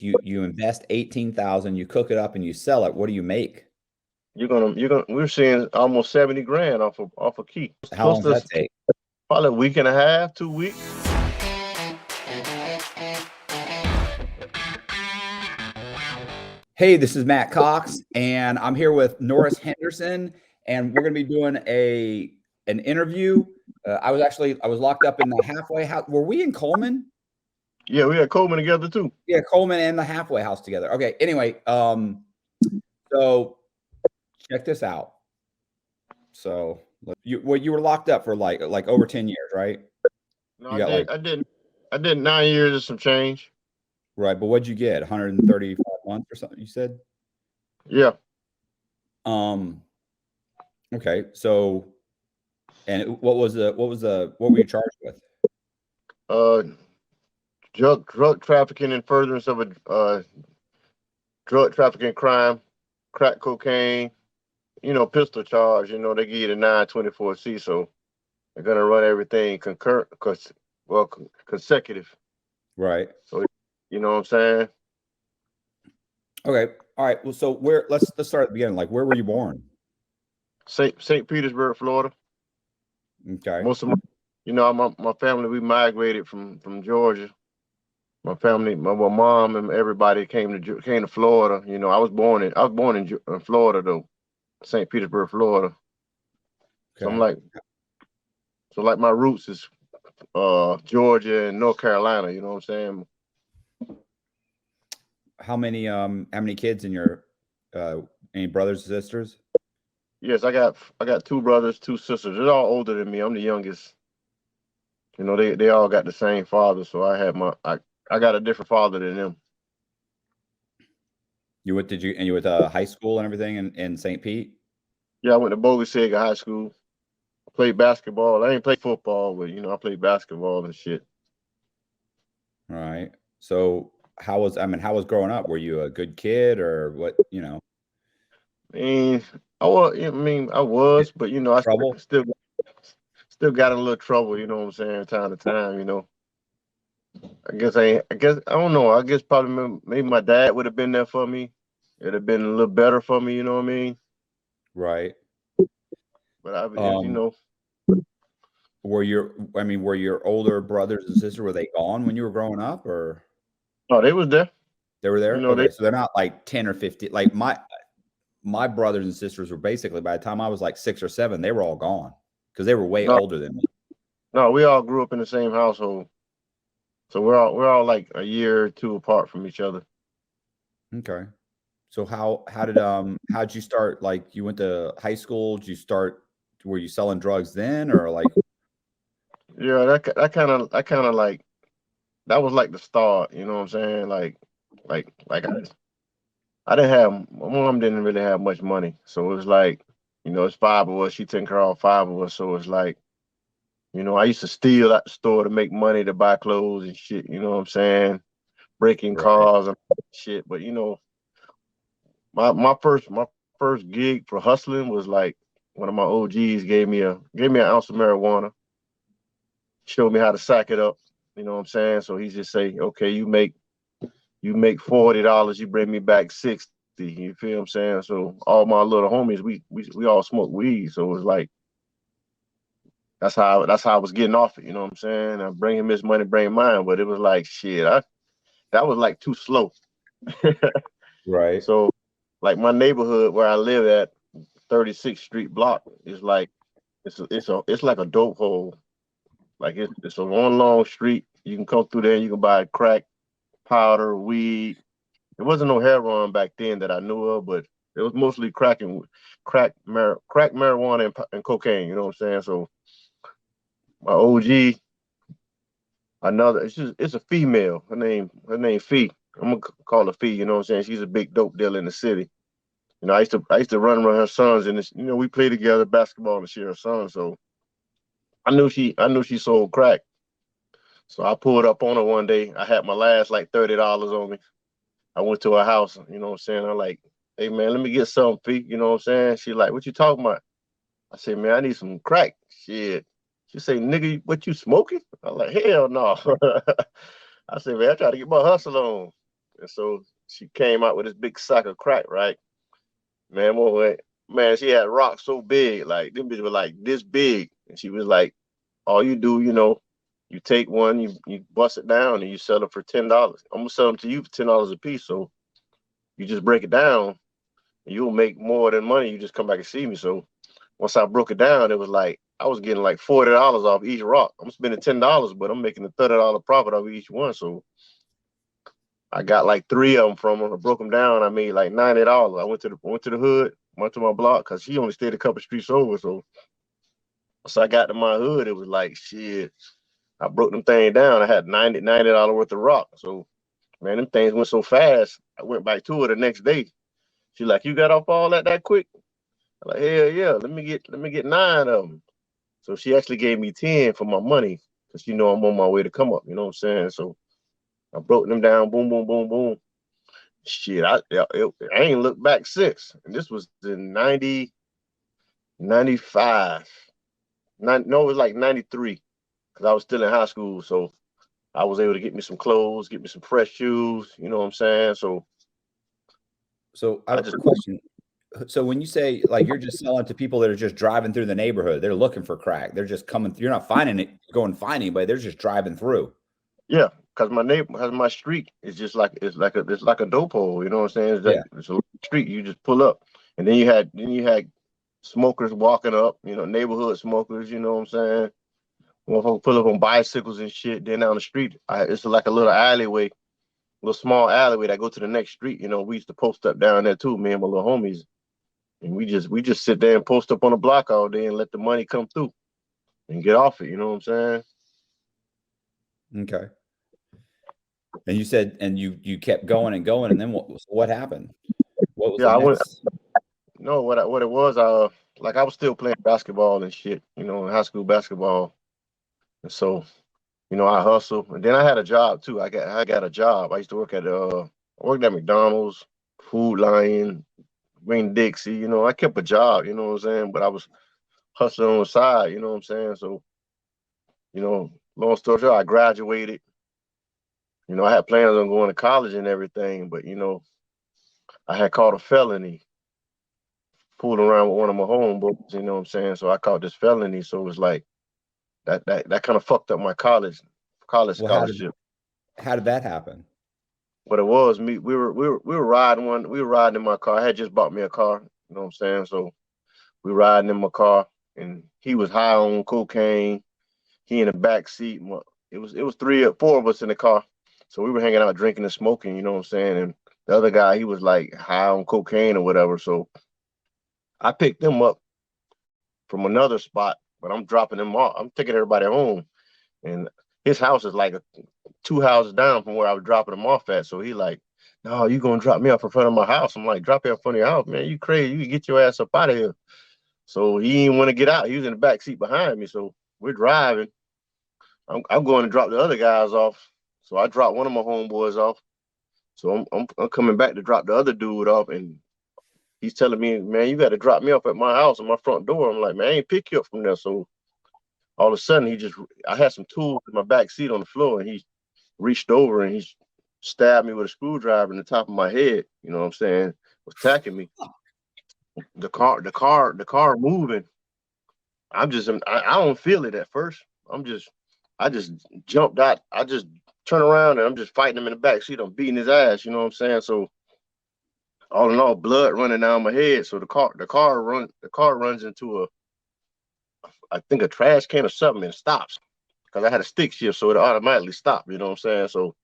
You invest 18,000, you cook it up and you sell it. What do you make? We're seeing almost 70 grand off a key. It's How long close does to that take? probably a week and a half, 2 weeks. Hey, this is Matt Cox, and I'm here with Norris Henderson, and we're going to be doing an interview. I was locked up in the halfway house. Were we in Coleman? Yeah, we had Coleman together too. Yeah, Coleman and the halfway house together. Okay. Anyway, so check this out. So you were locked up for like over 10 years, right? No, You got like I did 9 years and some change. right, but what'd you get? 135 months or something? You said. Yeah, Um. Okay. So, and what were you charged with? uh, drug trafficking and furtherance of a drug trafficking crime, crack cocaine. Pistol charge. They give you the 924C, so they're gonna run everything consecutive. Right. So you know what I'm saying? Okay. All right. Well, so let's start at the beginning. Like, where were you born? St. Petersburg, Florida. Okay. Most of my family, we migrated from Georgia. My family, my mom and everybody came to Florida. I was born in Florida though, St. Petersburg, Florida. So I'm Okay. like, my roots is Georgia and North Carolina. You know what I'm saying? How many kids in your any brothers and sisters? Yes, I got two brothers, two sisters. They're all older than me. I'm the youngest. They all got the same father, so I got a different father than them. You went to high school and everything in St. Pete? Yeah, I went to Bogasega High School. Played basketball. I ain't played football, but I played basketball and shit. All right. So how was growing up? Were you a good kid or what? And I was, but I Trouble? still got in a little trouble. You know what I'm saying? Time to time. I don't know. I guess probably maybe my dad would have been there for me. It'd have been a little better for me. You know what I mean? Right. But Um, were your older brothers and sisters, were they gone when you were growing up or no, they was there. they were there? They Okay, so they're not like 10 or 15. Like my brothers and sisters were basically by the time I was like 6 or 7, they were all gone because they were way no, older than me. no, we all grew up in the same household, so we're all like a year or two apart from each other. Okay. So how'd you start? Like you went to high school? Did you start were you selling drugs then or like Yeah, that kind of like that was like the start. You know what I'm saying? Like I didn't have my mom didn't really have much money, so it was like, it's five of us. She taking care of all five of us, so it's like, I used to steal at the store to make money to buy clothes and shit. You know what I'm saying? Breaking right, cars and shit. But my first gig for hustling was like one of my OGs gave me an ounce of marijuana, showed me how to sack it up. You know what I'm saying? So he just say, okay, you make $40, you bring me back 60. You feel what I'm saying? So all my little homies, we all smoke weed. So it was like that's how I was getting off it. You know what I'm saying? I bring him his money, bring mine, but it was like shit. That was like too slow. right. So like my neighborhood where I live at, 36th Street block, is like it's like a dope hole. Like it's a long street. You can come through there and you can buy crack, powder, weed. There wasn't no heroin back then that I knew of, but it was mostly crack marijuana and cocaine. You know what I'm saying? So my OG, it's a female. Her name Fee. I'm gonna call her Fee. You know what I'm saying? She's a big dope dealer in the city. I used to run around her sons, and we played together basketball and she her son. So I knew she sold crack. So I pulled up on her one day. I had my last like $30 on me. I went to her house. You know what I'm saying? I'm like, hey man, let me get something, Fee. You know what I'm saying? She like, what you talking about? I said, man, I need some crack. Shit. She say, nigga, what you smoking? I'm like, hell no. I said, man, I try to get my hustle on. And so she came out with this big sack of crack, right? Man, boy, man, she had rocks so big, like them bitches were like this big. And she was like, all you do, you take one, you bust it down and you sell it for $10. I'm gonna sell them to you for $10 a piece. So you just break it down and you'll make more than money. You just come back and see me. So once I broke it down, it was like I was getting like $40 off each rock. I'm spending $10, but I'm making a $30 profit off each one. So I got like 3 of them from her. I broke them down. I made like $90. I went to the hood, went to my block because she only stayed a couple streets over. So I got to my hood. It was like shit. I broke them things down. I had $90 worth of rock. So man, them things went so fast. I went back to her the next day. She like, you got off all that quick? I'm like, hell yeah. Let me get 9 of them. So she actually gave me 10 for my money because I'm on my way to come up. You know what I'm saying? So I broke them down. Boom, boom, boom, boom. Shit, I ain't looked back since. And this was in 95. No, it was like 93 because I was still in high school. So I was able to get me some clothes, get me some fresh shoes. You know what I'm saying? So I have a question. So when you say like you're just selling to people that are just driving through the neighborhood, they're looking for crack. They're just coming. You're not finding it, going to find anybody. They're just driving through. yeah, because my street is just like it's like a dope hole. You know what I'm saying? It's a street. You just pull up, and then you had smokers walking up. Neighborhood smokers. You know what I'm saying? Motherfuckers pull up on bicycles and shit. Then down the street, it's like a little alleyway, little small alleyway that go to the next street. We used to post up down there too, me and my little homies, and we just sit there and post up on the block all day and let the money come through and get off it. You know what I'm saying? Okay. And you said, and you kept going and going, and then what happened? What was Yeah, the I went. next? No, what it was, like I was still playing basketball and shit, in high school basketball, and so I hustled, and then I had a job too. I got a job. I used to work I worked at McDonald's, Food Lion, Wayne Dixie. I kept a job. You know what I'm saying? But I was hustling on the side. You know what I'm saying? So long story short, I graduated. I had plans on going to college and everything, but I had caught a felony, fooling around with one of my homeboys. You know what I'm saying? So I caught this felony. So it was like that kind of fucked up my college Well, scholarship. how did that happen? But it was me. We were riding We were riding in my car. I had just bought me a car. You know what I'm saying? So we riding in my car, and he was high on cocaine. He in the back seat. It was 3 or 4 of us in the car. So we were hanging out, drinking and smoking. You know what I'm saying? And the other guy, he was like high on cocaine or whatever. So I picked him up from another spot, but I'm dropping him off. I'm taking everybody home, and his house is like 2 houses down from where I was dropping him off at. So he like, no, you gonna drop me off in front of my house? I'm like, drop me in front of your house, man. You crazy? You can get your ass up out of here. So he didn't want to get out. He was in the back seat behind me. So we're driving. I'm going to drop the other guys off. So I dropped one of my homeboys off. So I'm coming back to drop the other dude off, and he's telling me, man, you got to drop me off at my house, at my front door. I'm like, man, I ain't pick you up from there. So all of a sudden, I had some tools in my back seat on the floor, and he reached over and he stabbed me with a screwdriver in the top of my head. You know what I'm saying? Was attacking me. The car moving. I don't feel it at first. I just jumped out. I just turn around and I'm just fighting him in the back seat. I'm beating his ass. You know what I'm saying? So all in all, blood running down my head. So the car runs into I think a trash can or something, and stops because I had a stick shift, so it automatically stopped. You know what I'm saying? So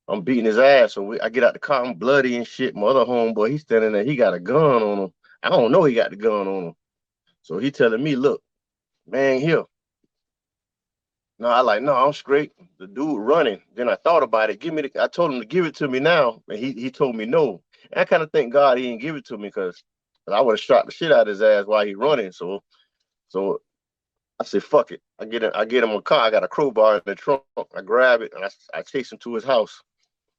I'm beating his ass. So I get out the car, I'm bloody and shit. My other homeboy, he's standing there. He got a gun on him. I don't know he got the gun on him. So he telling me, look, man, here. No, no, I'm straight. The dude running. Then I thought about it. I told him to give it to me now, and he told me no. And I kind of thank God he didn't give it to me because I would have shot the shit out of his ass while he running. So I said, fuck it. I get him a car. I got a crowbar in the trunk. I grab it and I chase him to his house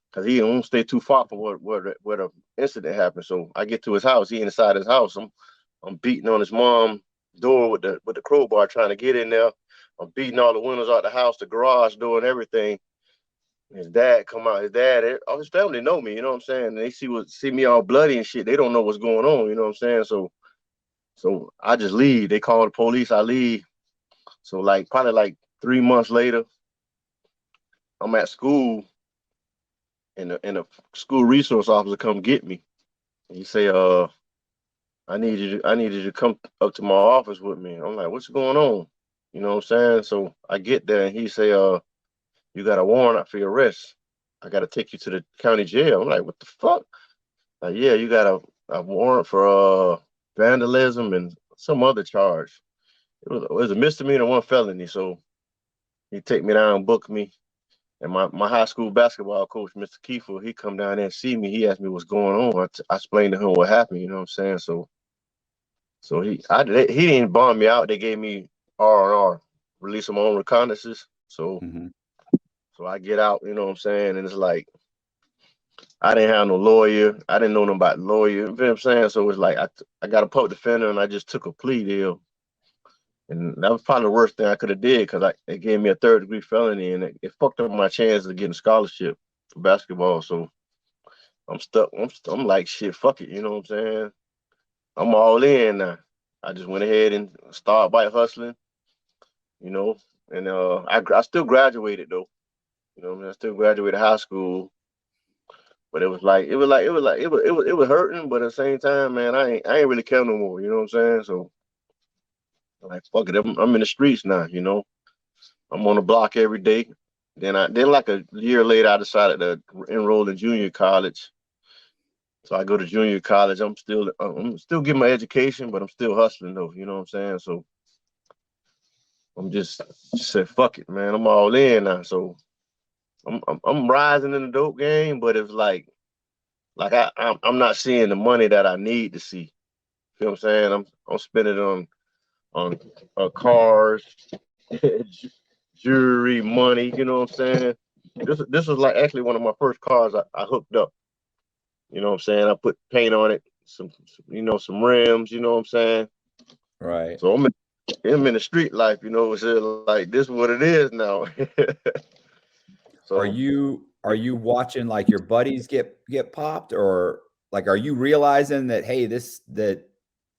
because he don't stay too far from where the incident happened. So I get to his house. He inside his house. I'm beating on his mom's door with the crowbar trying to get in there. I'm beating all the windows out the house, the garage door and everything. His dad come out. His dad, all his family know me. You know what I'm saying? And they see me all bloody and shit. They don't know what's going on. You know what I'm saying? So I just leave. They call the police. I leave. So like probably like 3 months later, I'm at school, and the school resource officer come get me. And he say, I need you to come up to my office with me. I'm like, what's going on? You know what I'm saying? So I get there and he say, you got a warrant out for your arrest. I got to take you to the county jail. I'm like, what the fuck? Like, yeah, you got a warrant for vandalism and some other charge. It was a misdemeanor, one felony. So he take me down, book me. And my high school basketball coach, Mr. Kiefer, he come down there and see me. He asked me what's going on. I explained to him what happened. You know what I'm saying? So he didn't bond me out. They gave me R&R, release of my own reconnaissance. So so I get out. You know what I'm saying? And it's like I didn't have no lawyer. I didn't know nothing about lawyer. You know what I'm saying? So it's like I got a public defender and I just took a plea deal. And that was probably the worst thing I could have did because it gave me a third-degree felony and it fucked up my chance of getting a scholarship for basketball. So I'm stuck. I'm like, shit, fuck it. You know what I'm saying? I'm all in now. I just went ahead and started bike hustling, you know, and I still graduated though. You know what I mean? I still graduated high school, but it was hurting, but at the same time, man, I ain't really care no more. You know what I'm saying? So like, fuck it, I'm in the streets now. You know, I'm on the block every day. Then like a year later, I decided to enroll in junior college. So I go to junior college. I'm still getting my education, but I'm still hustling though. You know what I'm saying? So I'm just said, fuck it, man. I'm all in now. So I'm rising in the dope game, but it's like I'm not seeing the money that I need to see. You know what I'm saying? I'm spending it on cars, jewelry, money. You know what I'm saying? This was like actually one of my first cars I hooked up. You know what I'm saying? I put paint on it, some rims. You know what I'm saying? Right. So I'm in the street life. You know, it's like this is what it is now. Are So you watching like your buddies get popped, or like are you realizing that hey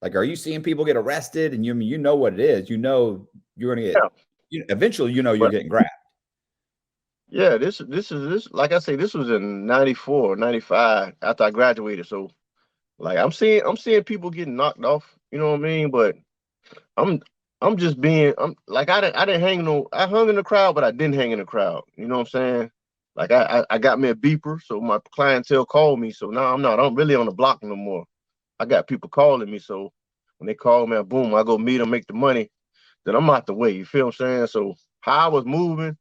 like are you seeing people get arrested and you know what it is, you know you're gonna get eventually you're but getting grabbed. yeah, this like I say, this was in 94, 95 after I graduated. So like I'm seeing people getting knocked off, you know what I mean? But I'm I'm just being like I didn't hang no I hung in the crowd, but I didn't hang in the crowd. You know what I'm saying? Like I got me a beeper, so my clientele called me. So now I'm really on the block no more. I got people calling me, so when they call me, boom, I go meet them, make the money, then I'm out the way. You feel what I'm saying? So how I was moving,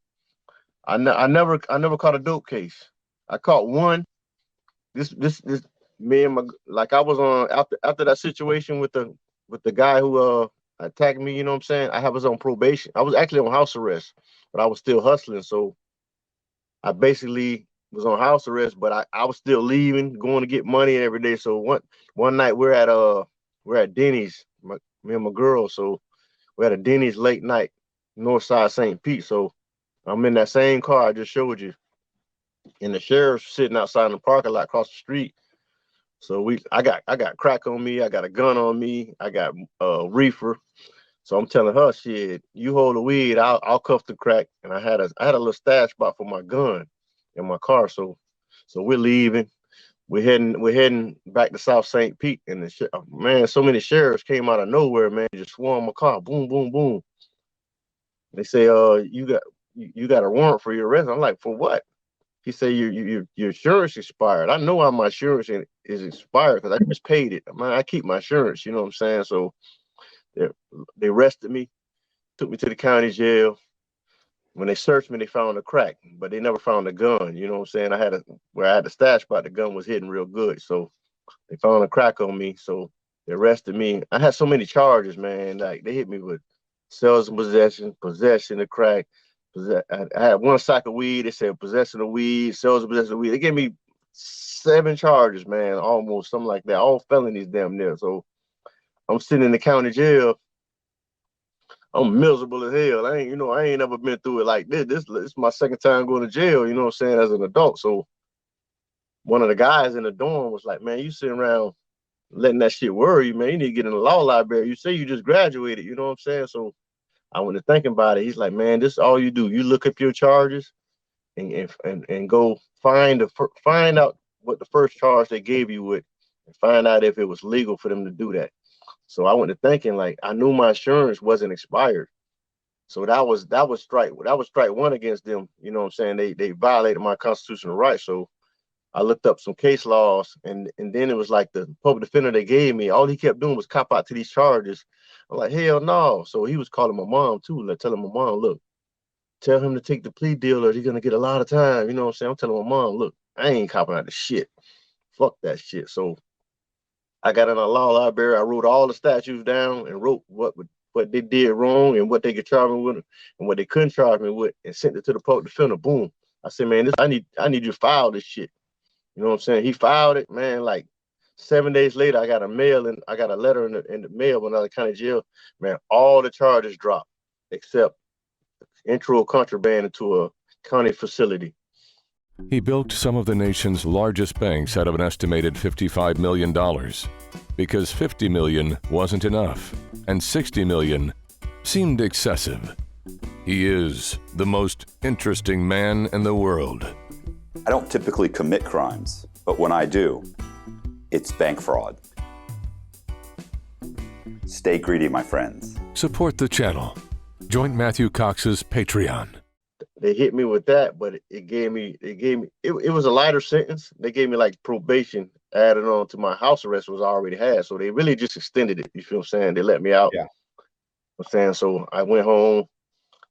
I never caught a dope case. I caught one. This me and my like I was on after that situation with the guy who attacked me. You know what I'm saying? I was on probation. I was actually on house arrest, but I was still hustling. So I basically was on house arrest, but I was still leaving, going to get money every day. So one night we're at Denny's, me and my girl. So we're at a Denny's late night, north side St. Pete. So I'm in that same car I just showed you, and the sheriff's sitting outside in the parking lot across the street. So I got crack on me, I got a gun on me, I got reefer. So I'm telling her, shit, you hold the weed, I'll cuff the crack. And I had a little stash spot for my gun in my car. So we're leaving. We're heading back to South St. Pete, and man, so many sheriffs came out of nowhere, man, just swarmed my car, boom, boom, boom. They say, you got a warrant for your arrest. I'm like, for what? He said, your insurance expired. I know how my insurance is expired because I just paid it. Man, I keep my insurance. You know what I'm saying? So they they arrested me, took me to the county jail. When they searched me, they found a crack, but they never found a gun. You know what I'm saying? Where I had the stash spot, the gun was hidden real good. So they found a crack on me. So they arrested me. I had so many charges, man. Like they hit me with sales and possession of crack. I had one sack of weed. They said possession of weed, sales and possession of weed. They gave me 7 charges, man, almost something like that. All felonies, damn near. So I'm sitting in the county jail. I'm miserable as hell. I ain't never been through it like this. This is my second time going to jail, you know what I'm saying, as an adult. So one of the guys in the dorm was like, man, you sitting around letting that shit worry you, man. You need to get in the law library. You say you just graduated, you know what I'm saying? So I went to thinking about it. He's like, man, this is all you do. You look up your charges and go find out what the first charge they gave you with, and find out if it was legal for them to do that. So I went to thinking, like, I knew my insurance wasn't expired. So that was strike one against them. You know what I'm saying? They violated my constitutional rights. So I looked up some case laws, and then it was like the public defender they gave me. All he kept doing was cop out to these charges. I'm like, hell no. So he was calling my mom too, like telling my mom, look, tell him to take the plea deal or he's gonna get a lot of time. You know what I'm saying? I'm telling my mom, look, I ain't copping out the shit. Fuck that shit. So I got in a law library. I wrote all the statutes down and wrote what they did wrong and what they could charge me with and what they couldn't charge me with, and sent it to the public defender. Boom. I said, man, I need you to file this shit. You know what I'm saying? He filed it, man. Like 7 days later, I got a letter in the mail when I was county jail. Man, all the charges dropped except intro of contraband into a county facility. He built some of the nation's largest banks out of an estimated $55 million because $50 million wasn't enough and $60 million seemed excessive. He is the most interesting man in the world. I don't typically commit crimes, but when I do, it's bank fraud. Stay greedy, my friends. Support the channel. Join Matthew Cox's Patreon. They hit me with that, but it was a lighter sentence. They gave me like probation added on to my house arrest was already had. So they really just extended it. You feel what I'm saying? They let me out. Yeah. I'm saying, so I went home.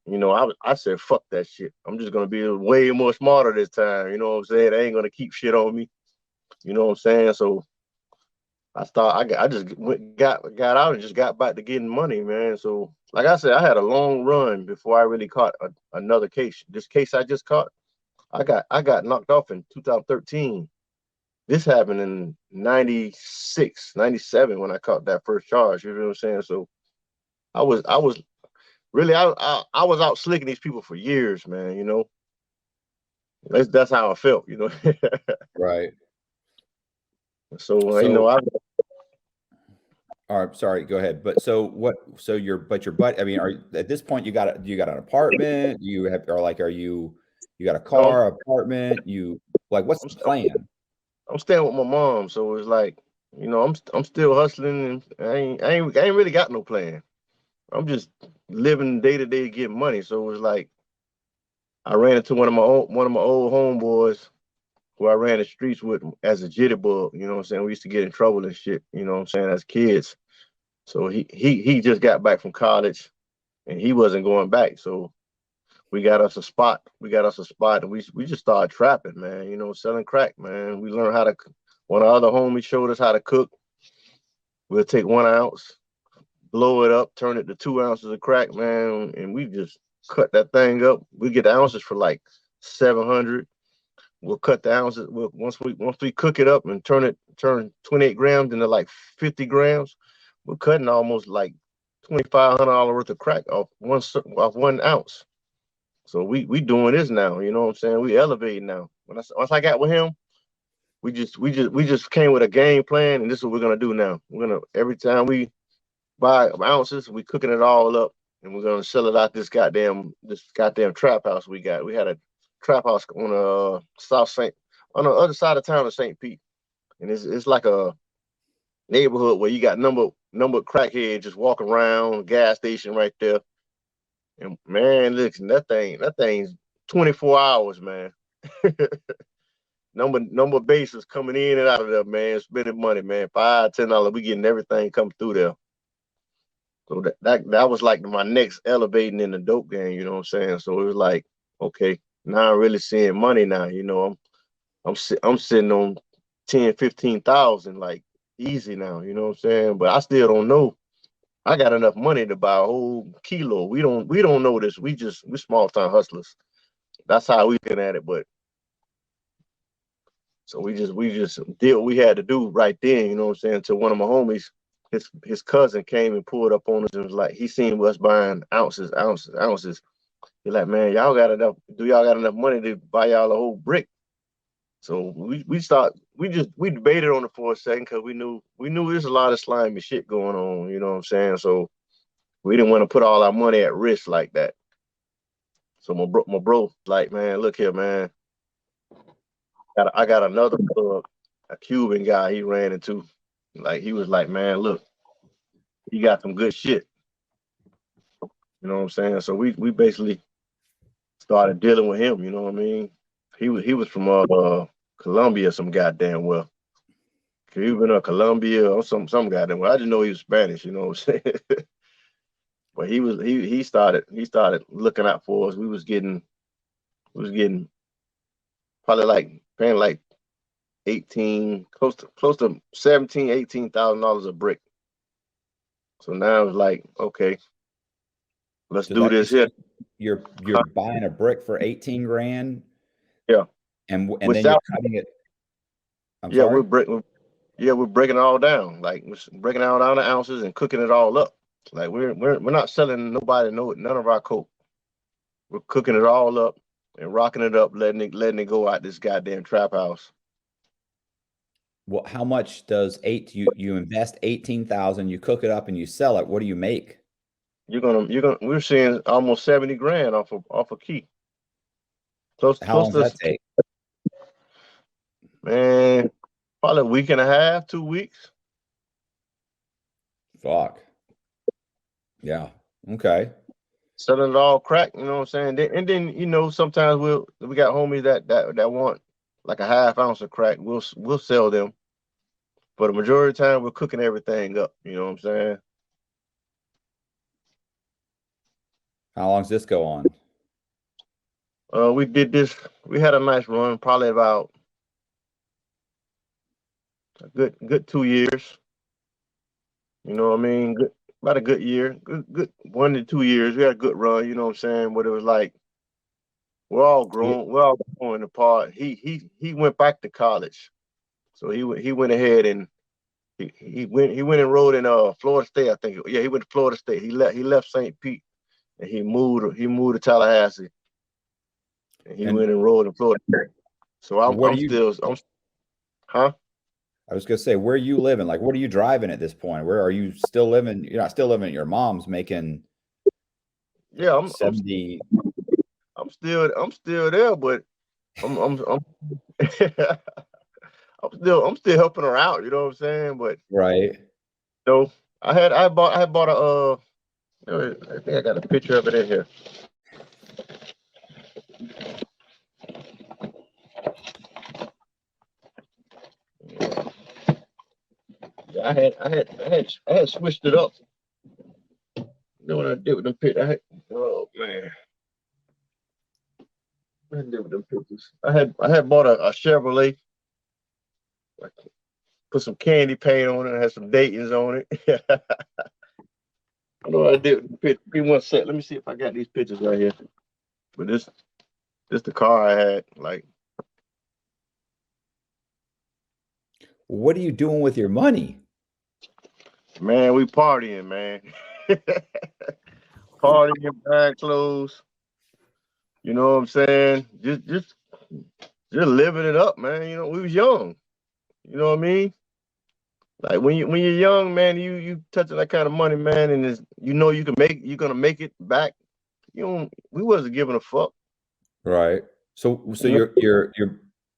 You know, I said, fuck that shit. I'm just going to be way more smarter this time. You know what I'm saying? They ain't going to keep shit on me. You know what I'm saying? So I just got out and just got back to getting money, man. So like I said, I had a long run before I really caught another case. This case I just caught, I got knocked off in 2013. This happened in 96, 97 when I caught that first charge. You know what I'm saying? So I was really, I was out slicking these people for years, man. You know, that's how I felt. You know, Right. So you know, all right, sorry, go ahead. But your butt, I mean, at this point you got an apartment, you got a car, apartment, what's the plan? I'm staying with my mom, so it's like, you know, I'm still hustling, and I ain't really got no plan. I'm just living day to day, getting money. So it was like I ran into one of my old homeboys who I ran the streets with as a jitterbug. You know what I'm saying? We used to get in trouble and shit. You know what I'm saying? As kids. So he just got back from college, and he wasn't going back. So we got us a spot. And we just started trapping, man. You know, selling crack, man. We learned how to. One of our other homies showed us how to cook. We'll take 1 ounce, blow it up, turn it to 2 ounces of crack, man, and we just cut that thing up. We get the ounces for like 700. We'll cut the ounces. Once we cook it up and turn 28 grams into like 50 grams, we're cutting almost like $2,500 worth of crack off 1 ounce. So we doing this now. You know what I'm saying? We elevating now. Once I got with him, we just came with a game plan, and this is what we're gonna do now. We're gonna, every time we buy ounces, we cooking it all up, and we're gonna sell it out this goddamn trap house we got. We had a trap house on on the other side of town of St. Pete, and it's like a neighborhood where you got number crackheads just walking around, gas station right there. And man, listen, that thing's 24 hours, man. number bases coming in and out of there, man, spending money, man. $5, $10, we getting everything come through there. So that was like my next elevating in the dope game, you know what I'm saying? So it was like, okay, now I'm really seeing money now, you know. I'm sitting on 10, 15,000, like easy now, you know what I'm saying? But I still don't know. I got enough money to buy a whole kilo. We don't know this. We small time hustlers. That's how we looking at it. But so we just did what we had to do right then, you know what I'm saying? To one of my homies his cousin came and pulled up on us and was like, he seen us buying ounces. He's like, man, y'all got enough? Do y'all got enough money to buy y'all a whole brick? So we debated on it for a second because we knew there's a lot of slimy shit going on. You know what I'm saying? So we didn't want to put all our money at risk like that. So my bro, like, man, look here, man. I got another plug, a Cuban guy he ran into. Like, he was like, man, look, he got some good shit. You know what I'm saying? So we basically started dealing with him. You know what I mean? He was from Colombia, some goddamn well. Cuban or Colombia or some goddamn well. I didn't know he was Spanish. You know what I'm saying? But he started looking out for us. We was getting probably like paying like 18, close to 17, $18,000 a brick. So now it's like, okay, let's do this here. You're buying a brick for 18 grand. Yeah. And then you're cutting it. I'm sorry? We're breaking it all down. Like, we're breaking it all down to ounces and cooking it all up. Like, we're not selling nobody none of our coke. We're cooking it all up and rocking it up, letting it go out this goddamn trap house. Well, how much does you invest 18,000, you cook it up and you sell it? What do you make? We're seeing almost 70 grand off a key. How long does that take? Man, probably a week and a half, 2 weeks. Fuck. Yeah. Okay. Selling it all crack, you know what I'm saying? And then, you know, sometimes we got homies that want like a half ounce of crack. We'll sell them. But the majority of the time we're cooking everything up, you know what I'm saying? How long does this go on? We had a nice run, probably about a good 2 years. You know what I mean? About a good year. Good 1 to 2 years. We had a good run, you know what I'm saying? But it was like we're all growing apart. He went back to college. So he went ahead and he went and enrolled in Florida State, I think. Yeah, he went to Florida State. He left St. Pete and he moved to Tallahassee. And he went and enrolled in Florida State. So I was gonna say, where are you living? Like, what are you driving at this point? Where are you still living? You're not still living at your mom's making. Yeah, I'm 70. I'm still there, but I'm I'm still helping her out, you know what I'm saying? But right. So I bought a I think I got a picture of it in here. Yeah, I had switched it up. You know what I did with them pictures? Oh man. What I did with them pictures? I had bought a Chevrolet. Like, put some candy paint on it, had some Dayton's on it. I know what I did with the picture. Give me 1 sec. Let me see if I got these pictures right here. But this the car I had. Like, What are you doing with your money? man, we partying, man. Partying, buying clothes. You know what I'm saying? Just living it up, man. You know, we was young. You know what I mean? Like, when you're young, man, you touching that kind of money, man, and you're gonna make it back. We wasn't giving a fuck. Right. So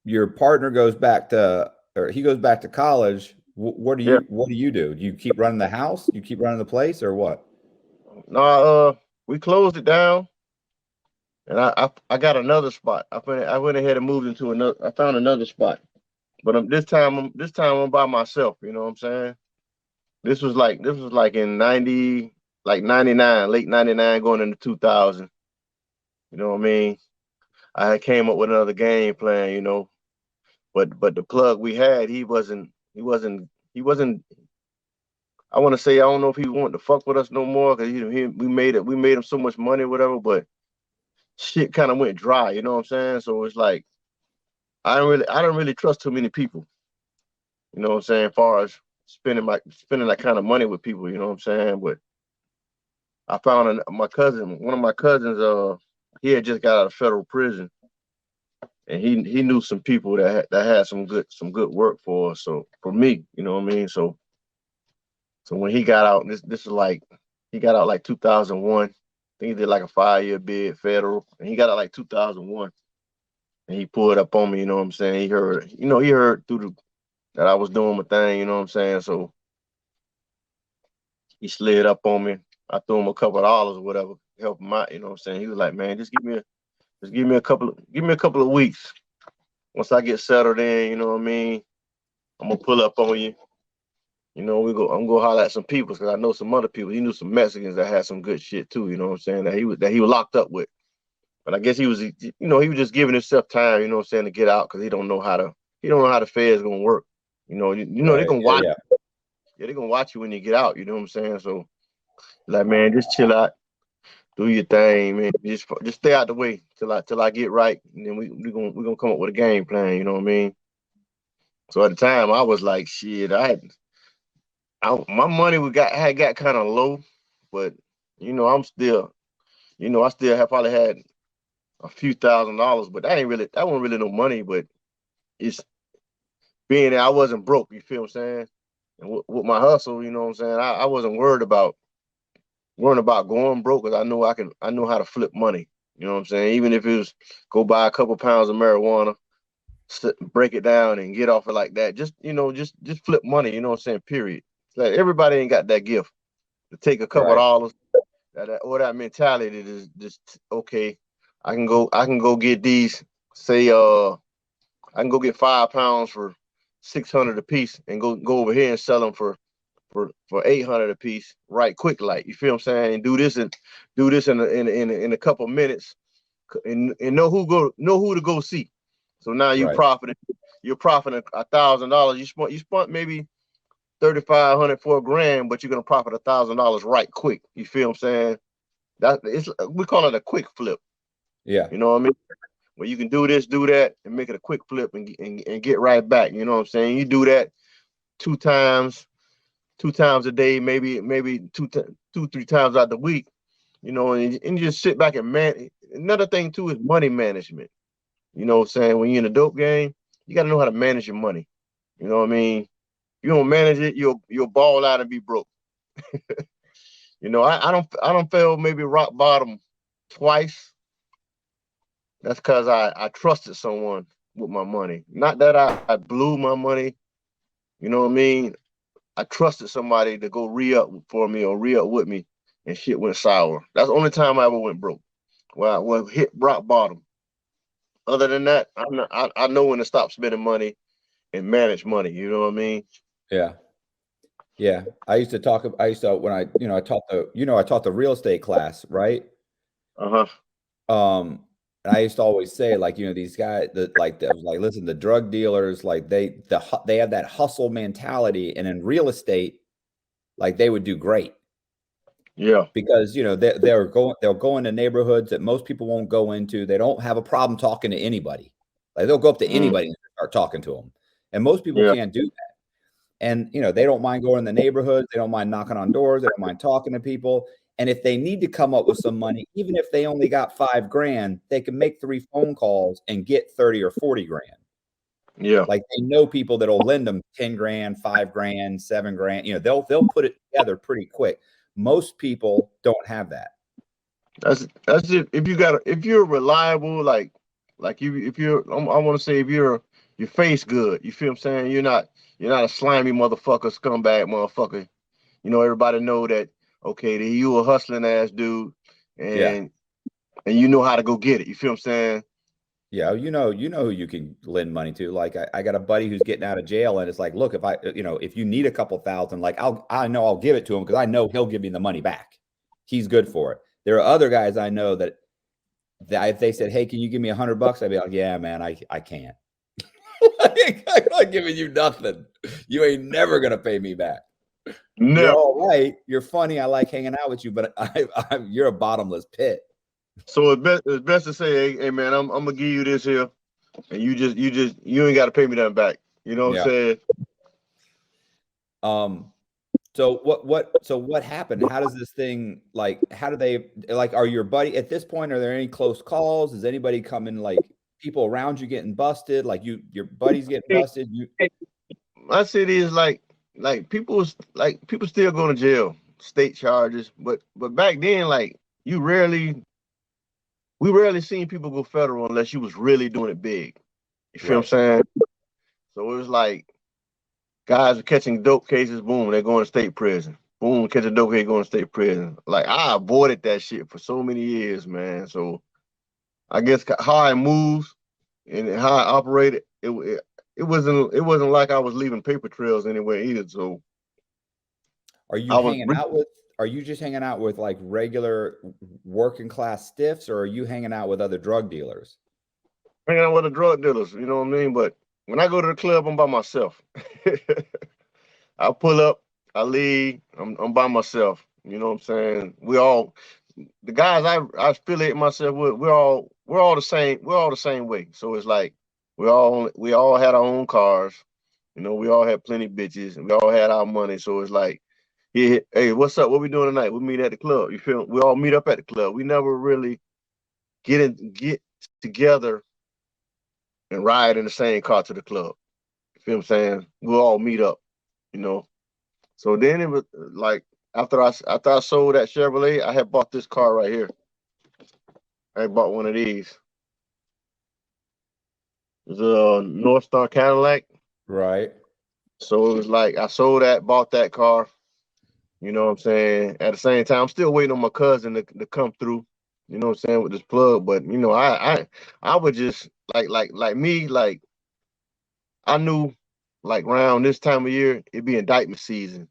your partner goes back to, or he goes back to college. What do you do? Do you keep running the house? You keep running the place, or what? No, we closed it down, and I got another spot. I went ahead and moved into another. I found another spot, but this time I'm by myself. You know what I'm saying? This was like in 99, late 99, going into 2000. You know what I mean? I came up with another game plan, you know, but the plug we had, he wasn't. I want to say, I don't know if he wanted to fuck with us no more, because we made him so much money, whatever. But shit kind of went dry, you know what I'm saying? So it's like I don't really trust too many people, you know what I'm saying, as far as spending that kind of money with people. You know what I'm saying? But I found one of my cousins, he had just got out of federal prison, and he knew some people that had some good work for us. So for me, you know what I mean. So when he got out, this is like he got out like 2001. I think he did like a 5-year bid federal, and he got out like 2001. And he pulled up on me, you know what I'm saying? He heard through that I was doing my thing, you know what I'm saying? So he slid up on me. I threw him a couple of dollars or whatever, help him out, you know what I'm saying? He was like, man, just give me a couple of weeks. Once I get settled in, you know what I mean? I'm gonna pull up on you. You know, I'm gonna holler at some people because I know some other people. He knew some Mexicans that had some good shit too, you know what I'm saying? That he was locked up with. But I guess he was just giving himself time, you know what I'm saying, to get out because he don't know how the Fed's gonna work. You know, they're gonna watch. Yeah, they're gonna watch you when you get out. You know what I'm saying? So, like, man, just chill out, do your thing, man. Just stay out the way till I get right, and then we're gonna come up with a game plan. You know what I mean? So at the time, I was like, shit, my money had got kind of low, but I still probably had a few $1,000s, but that wasn't really no money, but it's being that I wasn't broke, you feel what I'm saying? And with my hustle, you know what I'm saying? I wasn't worried about going broke because I know how to flip money. You know what I'm saying? Even if it was go buy a couple pounds of marijuana, break it down and get off it like that. Just flip money, you know what I'm saying? Period. It's like everybody ain't got that gift to take a couple of dollars. That mentality is just okay. I can go get these, say I can go get 5 pounds for $600 a piece and go over here and sell them for $800 a piece right quick, like, you feel what I'm saying? And do this in a couple minutes and know who to go see. So now you're profiting $1,000. You spent maybe $3,500 for $1,000, but you're gonna profit $1,000 right quick. You feel what I'm saying? We call it a quick flip. Yeah. You know what I mean? Where you can do this, do that, and make it a quick flip and get right back. You know what I'm saying? You do that two times a day, maybe 2-3 times out the week, and you just sit back and man. Another thing too is money management. You know what I'm saying? When you're in a dope game, you gotta know how to manage your money. You know what I mean? You don't manage it, you'll ball out and be broke. I don't feel maybe rock bottom twice. That's because I trusted someone with my money. Not that I blew my money. You know what I mean? I trusted somebody to go re-up for me or re-up with me, and shit went sour. That's the only time I ever went broke. Well, I hit rock bottom. Other than that, I know when to stop spending money and manage money. You know what I mean? Yeah. Yeah. I taught the real estate class, right? Uh-huh. And I used to always say, like, these guys listen, the drug dealers, like they have that hustle mentality, and in real estate, like, they would do great. Yeah. Because they'll go into neighborhoods that most people won't go into. They don't have a problem talking to anybody. Like, they'll go up to anybody and start talking to them. And most people can't do that. And they don't mind going in the neighborhoods, they don't mind knocking on doors, they don't mind talking to people. And if they need to come up with some money, even if they only got $5,000, they can make 3 phone calls and get 30 or 40 grand. Yeah. Like, they know people that'll lend them 10 grand, 5 grand, 7 grand. They'll put it together pretty quick. Most people don't have that. That's it. If you're reliable, I want to say if your face good, you feel what I'm saying? You're not a slimy motherfucker, scumbag motherfucker. Everybody know that, okay, that you a hustling ass dude, and you know how to go get it. You feel what I'm saying? Yeah, you know who you can lend money to. Like, I got a buddy who's getting out of jail, and it's like, look, if you need a couple thousand, like, I know I'll give it to him because I know he'll give me the money back. He's good for it. There are other guys I know that if they said, hey, can you give me $100? I'd be like, yeah, man, I can't. I'm not giving you nothing. You ain't never gonna pay me back. No. You're all right. You're funny. I like hanging out with you, but you're a bottomless pit. So it's best to say, hey man, I'm gonna give you this here, and you ain't got to pay me that back. You know what I'm saying? So what happened? How does this thing, like, how do they, like, are your buddy at this point, are there any close calls? Is anybody coming, like, people around you getting busted? Like, your buddies getting busted? My city is like people still going to jail, state charges, but back then, like, we rarely seen people go federal unless you was really doing it big. You feel what I'm saying? So it was like guys are catching dope cases, boom, they're going to state prison. Boom, catch a dope case, going to state prison. Like, I avoided that shit for so many years, man. So I guess how I moves and how I operated, it wasn't like I was leaving paper trails anywhere either. So are you just hanging out with like regular working class stiffs, or are you hanging out with other drug dealers? Hanging out with the drug dealers, you know what I mean? But when I go to the club, I'm by myself. I pull up, I leave, I'm by myself. You know what I'm saying? The guys I affiliate myself with, we're all the same way. So it's like we all had our own cars, you know, we all had plenty of bitches, and we all had our money. So it's like, yeah, hey, what's up? What we doing tonight? We meet at the club. You feel? We all meet up at the club. We never really get together and ride in the same car to the club. You feel what I'm saying? We'll all meet up, you know. So then it was like after I sold that Chevrolet, I had bought this car right here. I bought one of these. It's a North Star Cadillac. Right. So it was like I sold that, bought that car. You know what I'm saying? At the same time, I'm still waiting on my cousin to come through. You know what I'm saying, with this plug. But you know, I would just like me, like I knew like around this time of year, it'd be indictment season.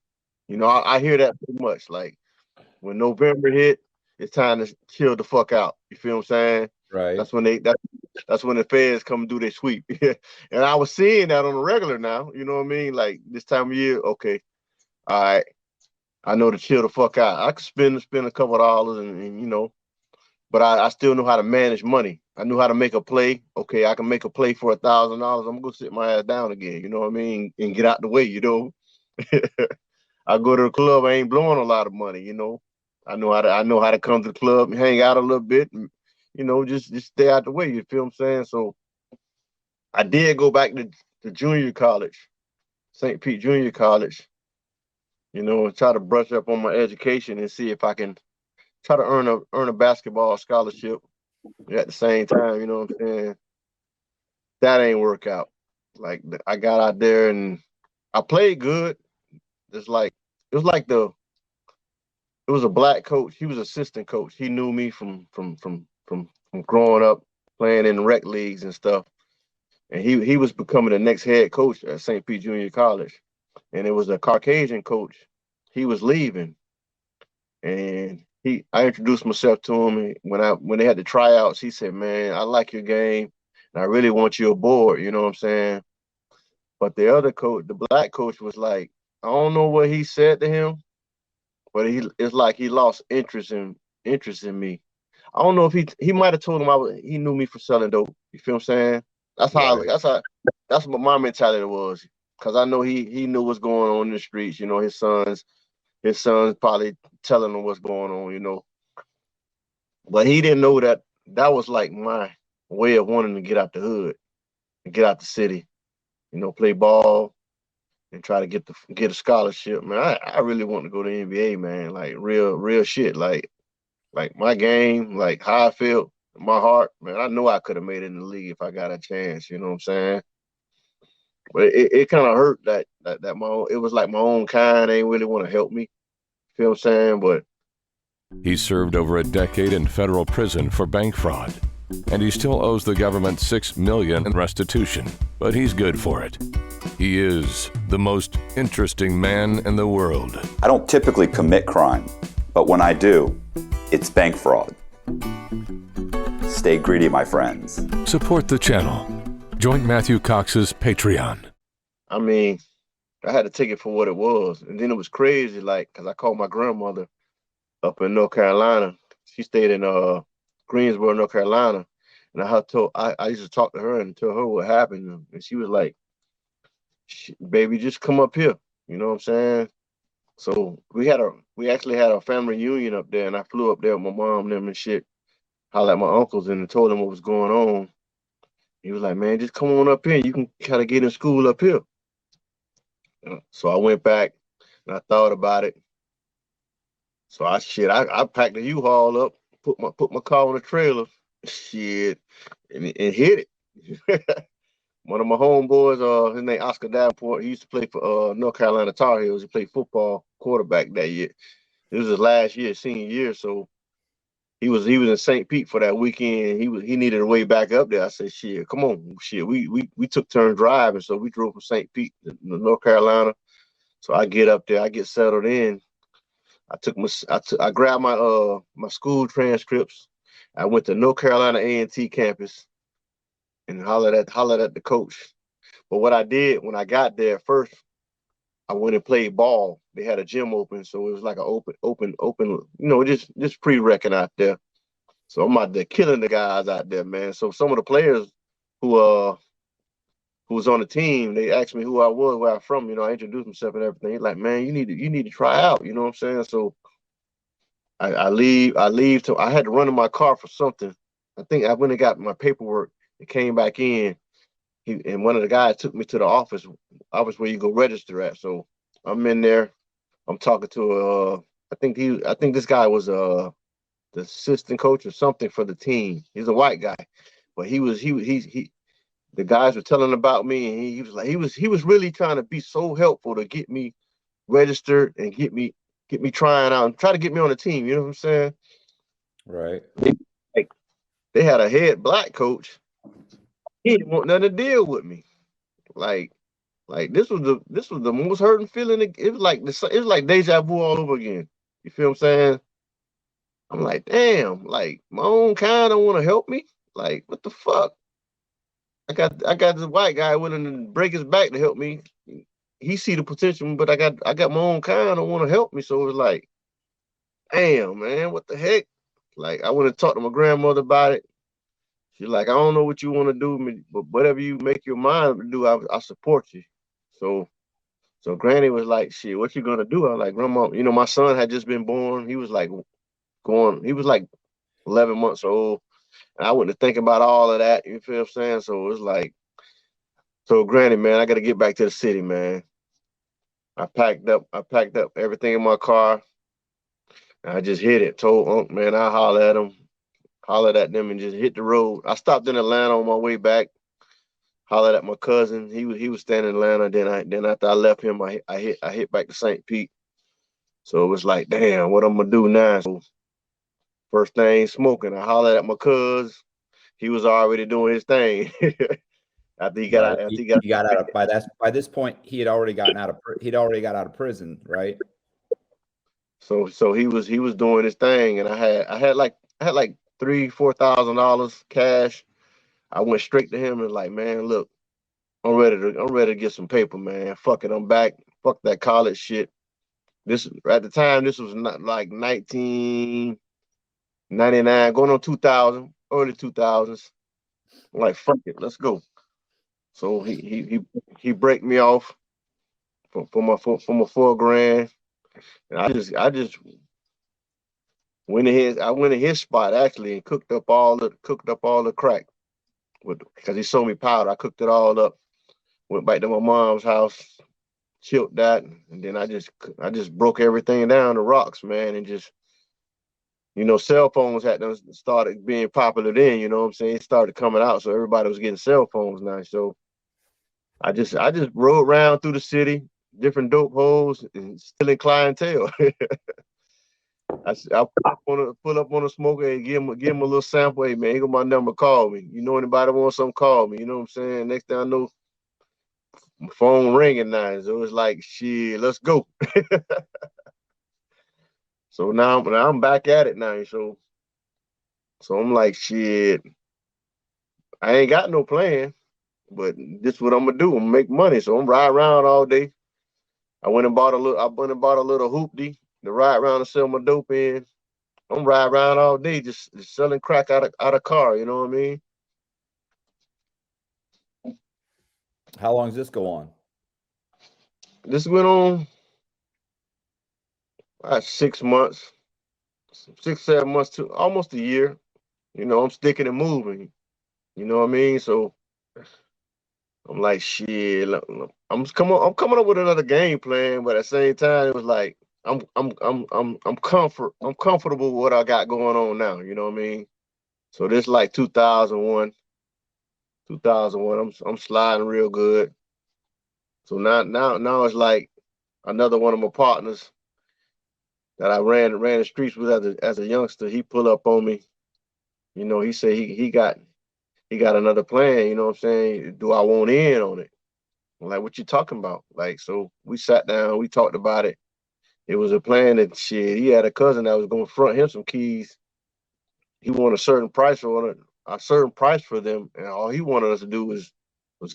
You know, I hear that pretty much. Like when November hit, it's time to chill the fuck out. You feel what I'm saying? Right. That's when that's when the feds come do their sweep. And I was seeing that on a regular now. You know what I mean? Like this time of year, okay, all right, I know to chill the fuck out. I could spend a couple of dollars and you know, but I still know how to manage money. I knew how to make a play. Okay, I can make a play for $1,000. I'm gonna sit my ass down again. You know what I mean? And get out the way. You know. I go to the club. I ain't blowing a lot of money. You know. I know how to come to the club and hang out a little bit, and you know, just stay out the way. You feel what I'm saying? So I did go back to junior college, St. Pete Junior College. You know, and try to brush up on my education and see if I can try to earn a basketball scholarship at the same time. You know what I'm saying? That ain't work out. Like I got out there and I played good. It was a black coach. He was assistant coach. He knew me from growing up playing in the rec leagues and stuff. And he was becoming the next head coach at St. Pete Junior College. And it was a Caucasian coach. He was leaving. And I introduced myself to him. When they had the tryouts, he said, "Man, I like your game, and I really want you aboard." You know what I'm saying? But the other coach, the black coach, was like, I don't know what he said to him, but it's like he lost interest in me. I don't know if he might have told him he knew me for selling dope. You feel what I'm saying? That's what my mentality was. Cause I know he knew what's going on in the streets. You know, his sons probably telling him what's going on, you know. But he didn't know that was like my way of wanting to get out the hood and get out the city, you know, play ball and try to get a scholarship. Man, I really want to go to the NBA, man. Like real shit. Like my game, like how I felt, my heart, man, I know I could have made it in the league if I got a chance, you know what I'm saying? But it kind of hurt that it was like my own kind. They ain't really want to help me. Feel what I'm saying? But he served over a decade in federal prison for bank fraud, and he still owes the government $6 million in restitution, but he's good for it. He is the most interesting man in the world. I don't typically commit crime, but when I do, it's bank fraud. Stay greedy, my friends. Support the channel. Join Matthew Cox's Patreon. I mean, I had to take it for what it was. And then it was crazy, like, because I called my grandmother up in North Carolina. She stayed in Greensboro, North Carolina. And I used to talk to her and tell her what happened. And she was like, "Baby, just come up here." You know what I'm saying? So we actually had a family reunion up there, and I flew up there with my mom and them and shit. Hollered at my uncles and told them what was going on. He was like, man, just come on up here. You can kind of get in school up here. So I went back and I thought about it. So I packed the U-Haul up, put my car on the trailer, shit, and hit it. One of my homeboys, his name Oscar Davenport, he used to play for North Carolina Tar Heels. He played football quarterback that year. It was his last year, senior year, so he was in St. Pete for that weekend. He needed a way back up there. I said, shit, come on, shit. We took turns driving, so we drove from St. Pete to North Carolina. So I get up there, I get settled in. I grabbed my school transcripts. I went to North Carolina A&T campus and hollered at the coach. But what I did when I got there first, I went and played ball. They had a gym open, so it was like an open, just pre-recon out there. So I'm out there killing the guys out there, man. So some of the players who was on the team, they asked me who I was, where I'm from. I introduced myself and everything. He's like, man, you need to try out. You know what I'm saying? So I leave. I had to run in my car for something. I think I went and got my paperwork and came back in. And one of the guys took me to the office where you go register at. So I'm in there. I'm talking to I think this guy was the assistant coach or something for the team. He's a white guy, but the guys were telling about me, and he was like he was really trying to be so helpful to get me registered and get me trying out and try to get me on the team. You know what I'm saying? Right. They had a head black coach. He didn't want nothing to deal with me. Like this was the most hurting feeling. It was like deja vu all over again. You feel what I'm saying? I'm like, damn, like my own kind don't want to help me. Like, what the fuck? I got this white guy willing to break his back to help me. He see the potential, but I got my own kind don't want to help me. So it was like, damn, man, what the heck? Like, I went and talked to my grandmother about it. She's like, I don't know what you want to do, but whatever you make your mind to do, I support you. So Granny was like, shit, what you gonna do? I was like, Grandma, my son had just been born. He was like 11 months old. And I went to think about all of that. You feel what I'm saying? So it was like, so Granny, man, I got to get back to the city, man. I packed up everything in my car. I just hit it. Told Unc, man, I hollered at them and just hit the road. I stopped in Atlanta on my way back. Hollered at my cousin. He was staying in Atlanta. Then after I left him, I hit back to St. Pete. So it was like, damn, what I'm gonna do now? So first thing, smoking. I hollered at my cousin. He was already doing his thing. After he got Right. out, after He got out of by this point he had already got out of prison, right? So he was doing his thing, and I had like $3,000-$4,000 cash. I went straight to him and like, man, look, I'm ready to get some paper, man. Fuck it, I'm back. Fuck that college shit. This at the time, this was not like 1999, going on 2000, early 2000s. I'm like, fuck it, let's go. So he break me off for my $4,000. And I just I went in his spot actually and cooked up all the crack because he sold me powder. I cooked it all up. Went back to my mom's house, chilled that, and then I just broke everything down to rocks, man, and just cell phones had to started being popular then. You know what I'm saying? It started coming out, so everybody was getting cell phones now. So I just rode around through the city, different dope holes, and stealing clientele. I'll pull up on a smoker and give him a little sample. Hey man, here go my number. Call me. You know anybody want something? Call me. You know what I'm saying? Next thing I know, my phone ringing now. So it's like, shit, let's go. So now I'm back at it now. So I'm like, shit, I ain't got no plan, but this is what I'm gonna do. I'm gonna make money. So I'm riding around all day. I went and bought a little hoopty to ride around and sell my dope in. I'm riding around all day just selling crack out of car, you know what I mean? How long does this go on? this went on 6 months, 6, 7 months to almost a year. You know, I'm sticking and moving. You know what I mean? So I'm like, shit. I'm coming up with another game plan, but at the same time, it was like I'm comfortable with what I got going on now. You know what I mean? So this like 2001. I'm sliding real good. So now it's like another one of my partners that I ran the streets with as a youngster. He pull up on me. You know, he said he got another plan. You know what I'm saying? Do I want in on it? I'm like, what you talking about? Like, so we sat down, we talked about it. It was a plan that shit. He had a cousin that was going to front him some keys. He wanted a certain price for them, and all he wanted us to do was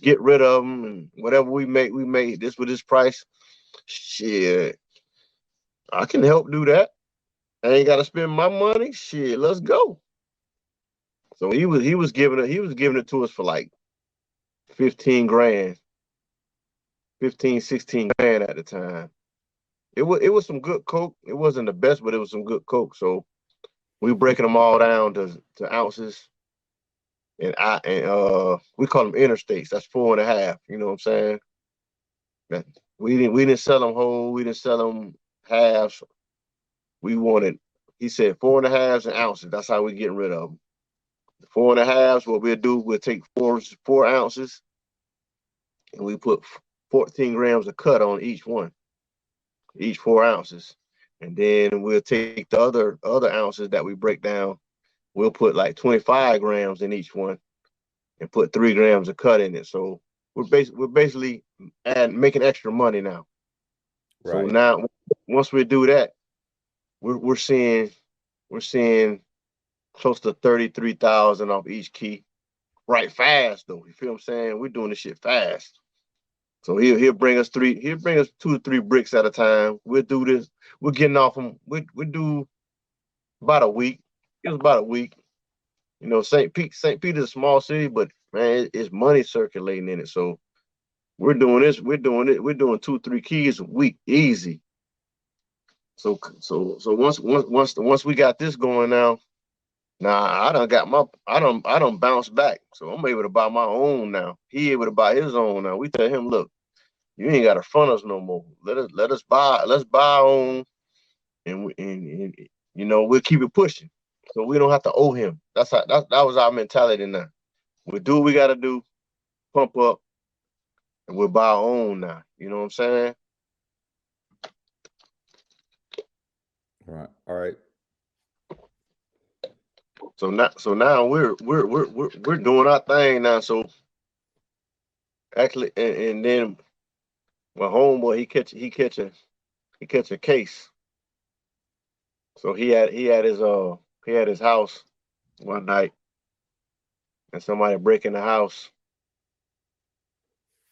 get rid of them, and whatever we made this with this price. Shit, I can help do that. I ain't got to spend my money. Shit, let's go. So he was giving it to us for like 15 grand, 15, 16 grand at the time. It was some good coke. It wasn't the best, but it was some good coke. So we breaking them all down to ounces, and we call them interstates. That's 4.5. You know what I'm saying? That we didn't sell them whole. We didn't sell them halves. We wanted. He said 4.5 and ounces. That's how we getting rid of them. The 4.5. What we'll do, we'll take 4 ounces, and we put 14 grams of cut on each one, each 4 ounces. And then we'll take the other ounces that we break down. We'll put like 25 grams in each one and put 3 grams of cut in it. So we're basically making extra money now. Right. So now once we do that, we're seeing close to 33,000 off each key. Right, fast though. You feel what I'm saying? We're doing this shit fast. So he'll bring us 2 to 3 bricks at a time. We'll do this. We're getting off them. We do about a week. It was about a week. You know, St. Peter's a small city, but man, it's money circulating in it. So we're doing this. We're doing 2, 3 keys a week, easy. So once we got this going now, I done bounced back. So I'm able to buy my own now. He able to buy his own now. We tell him, look, you ain't got to front us no more. Let's buy our own, and you know, we'll keep it pushing. So we don't have to owe him. That was our mentality now. We'll do what we got to do, pump up, and we'll buy our own now. You know what I'm saying? All right. So now we're doing our thing now. So actually, and then my homeboy he catch a case. So he had his house one night, and somebody break in the house,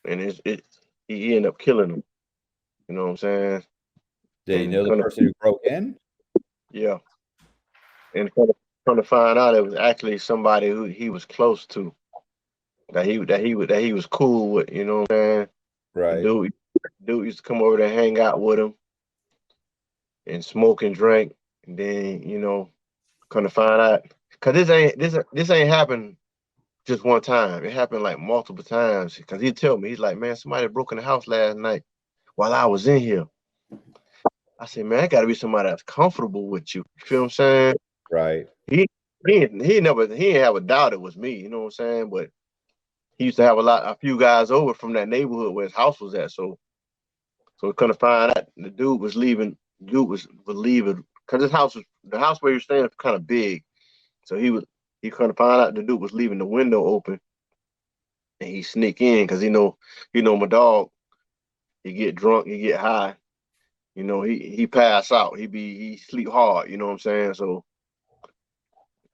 and he ended up killing him. You know what I'm saying? Did he know the person who broke in? Yeah. And come to find out, it was actually somebody who he was close to, that he was cool with. You know what I'm saying? Right. The dude used to come over there and hang out with him, and smoke and drink. And then, you know, come to find out, cause this ain't happened just one time. It happened like multiple times. Cause he tell me, he's like, man, somebody broke in the house last night while I was in here. I said, man, it got to be somebody that's comfortable with you. You feel what I'm saying? Right. He ain't have a doubt it was me. You know what I'm saying? But he used to have a few guys over from that neighborhood where his house was at. So come to find out, the dude was leaving. Was leaving because the house where he was staying was kind of big. So he kind of find out the dude was leaving the window open, and he sneak in because he know my dog. He get drunk, he get high. You know, he pass out. He sleep hard. You know what I'm saying?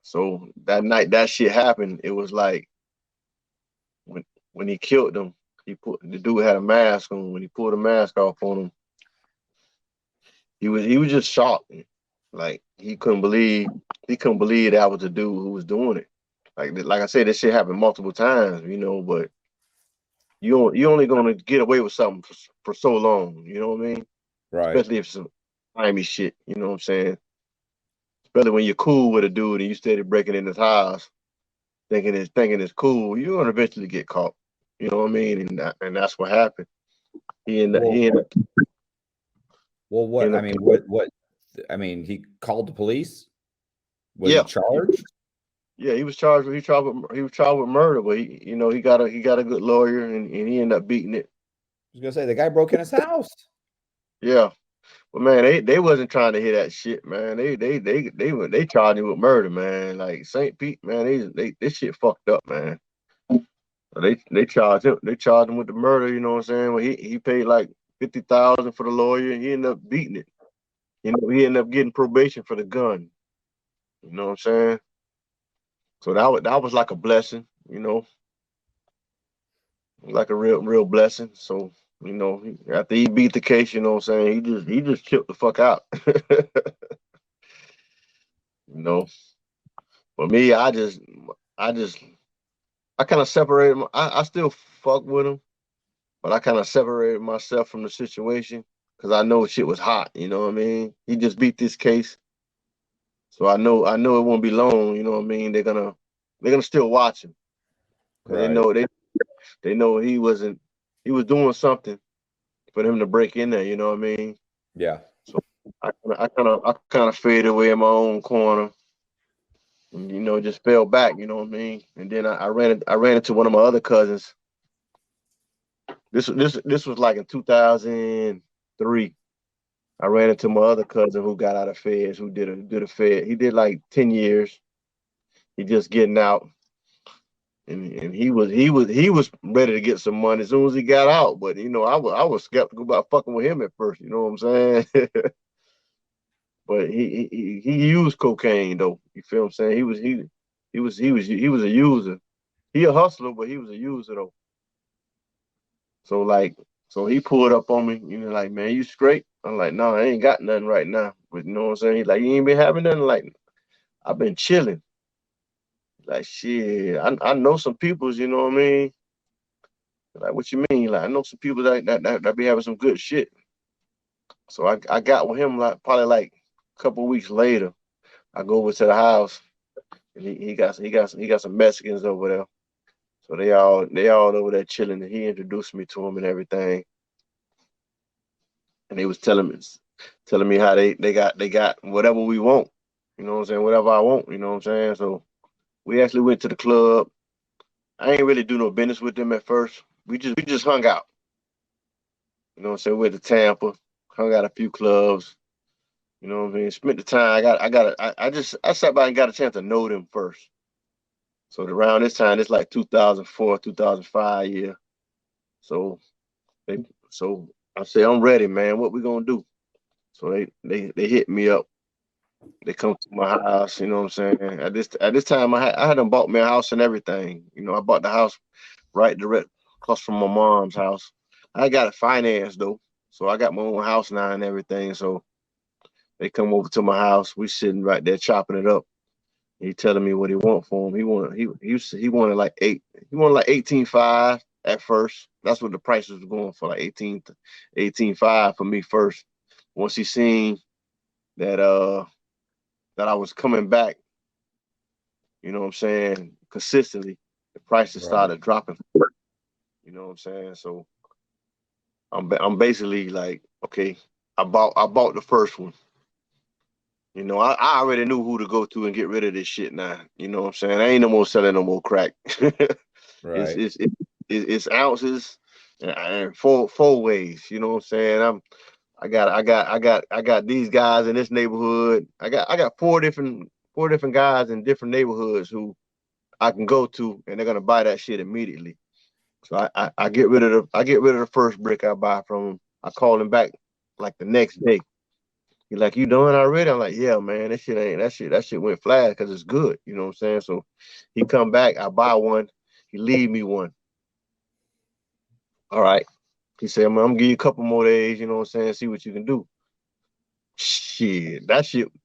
So that night that shit happened. It was like when he killed them, the dude had a mask on. When he pulled the mask off on him, he was just shocked. Like he couldn't believe that was the dude who was doing it. Like I said, this shit happened multiple times, you know, but you only gonna get away with something for so long. You know what I mean? Right. Especially if it's some grimy shit. You know what I'm saying? Especially when you're cool with a dude and you steady breaking in his house, thinking it's cool, you're gonna eventually get caught. You know what I mean? And that's what happened. He ended Well, he ended, well, he what, I ended mean, up, I mean, he called the police. Was he yeah. charged? Yeah, he was charged with murder, but he got a good lawyer and he ended up beating it. I was gonna say the guy broke in his house. Yeah. But man, they wasn't trying to hear that shit, man. They charged him with murder, man. Like St. Pete, man, this shit fucked up, man. So they charged him with the murder, you know what I'm saying? Well, he paid like 50,000 for the lawyer and he ended up beating it. He ended up getting probation for the gun. You know what I'm saying? So that was like a blessing, like a real blessing. So, after he beat the case, you know what I'm saying, he just chipped the fuck out. you know. For me, I just I kind of separated I still fuck with him, but I kind of separated myself from the situation because I know shit was hot, you know what I mean? He just beat this case. So I know it won't be long, you know what I mean? They're gonna still watch him because they Right. know they know he was doing something for them to break in there, you know what I mean? Yeah. So I kind of faded away in my own corner and just fell back, you know what I mean? And then I ran into one of my other cousins. This was like in 2003. I ran into my other cousin who got out of feds, who did a fed. He did like 10 years. He just getting out. And he was ready to get some money as soon as he got out. But I was skeptical about fucking with him at first, you know what I'm saying? But he used cocaine though. You feel what I'm saying? He was a user. He a hustler, but he was a user though. So like, so he pulled up on me, like, man, you straight? I'm like, no, I ain't got nothing right now. But you know what I'm saying? He's like, you ain't been having nothing? Like, I've been chilling. Like, shit, I know some peoples, you know what I mean? Like, what you mean? Like, I know some people that be having some good shit. So I got with him like probably like a couple of weeks later. I go over to the house and he got some Mexicans over there. So they all over there chilling and he introduced me to him and everything. And they was telling me how they got whatever we want. You know what I'm saying? Whatever I want, you know what I'm saying? So we actually went to the club. I ain't really do no business with them at first. We just hung out. You know what I'm saying? We went to Tampa, hung out a few clubs, you know what I mean? Spent the time. I sat by and got a chance to know them first. So around this time, it's like 2004, 2005 year. So they so I say, I'm ready, man. What we gonna do? So they hit me up. They come to my house, you know what I'm saying? At this time, I had them bought me a house and everything. I bought the house right direct across from my mom's house. I got it financed though, so I got my own house now and everything. So they come over to my house. We sitting right there chopping it up. He telling me what he want for him. He wanted like 18.5 at first. That's what the prices was going for, like 18.5 for me first. Once he seen that that I was coming back, you know what I'm saying, consistently, the prices Right. started dropping. You know what I'm saying? So I'm basically like, okay, I bought the first one. I already knew who to go to and get rid of this shit now. You know what I'm saying? I ain't no more selling no more crack. it's, Right. it's it's ounces and four ways. You know what I'm saying? I got these guys in this neighborhood. I got four different guys in different neighborhoods who I can go to and they're gonna buy that shit immediately. So I get rid of the first brick I buy from them. I call him back like the next day. He's like, you done already? I'm like, yeah, man, that shit went flat because it's good. You know what I'm saying? So he come back, I buy one, he leave me one. All right. He said, I'm gonna give you a couple more days, you know what I'm saying, see what you can do. Shit,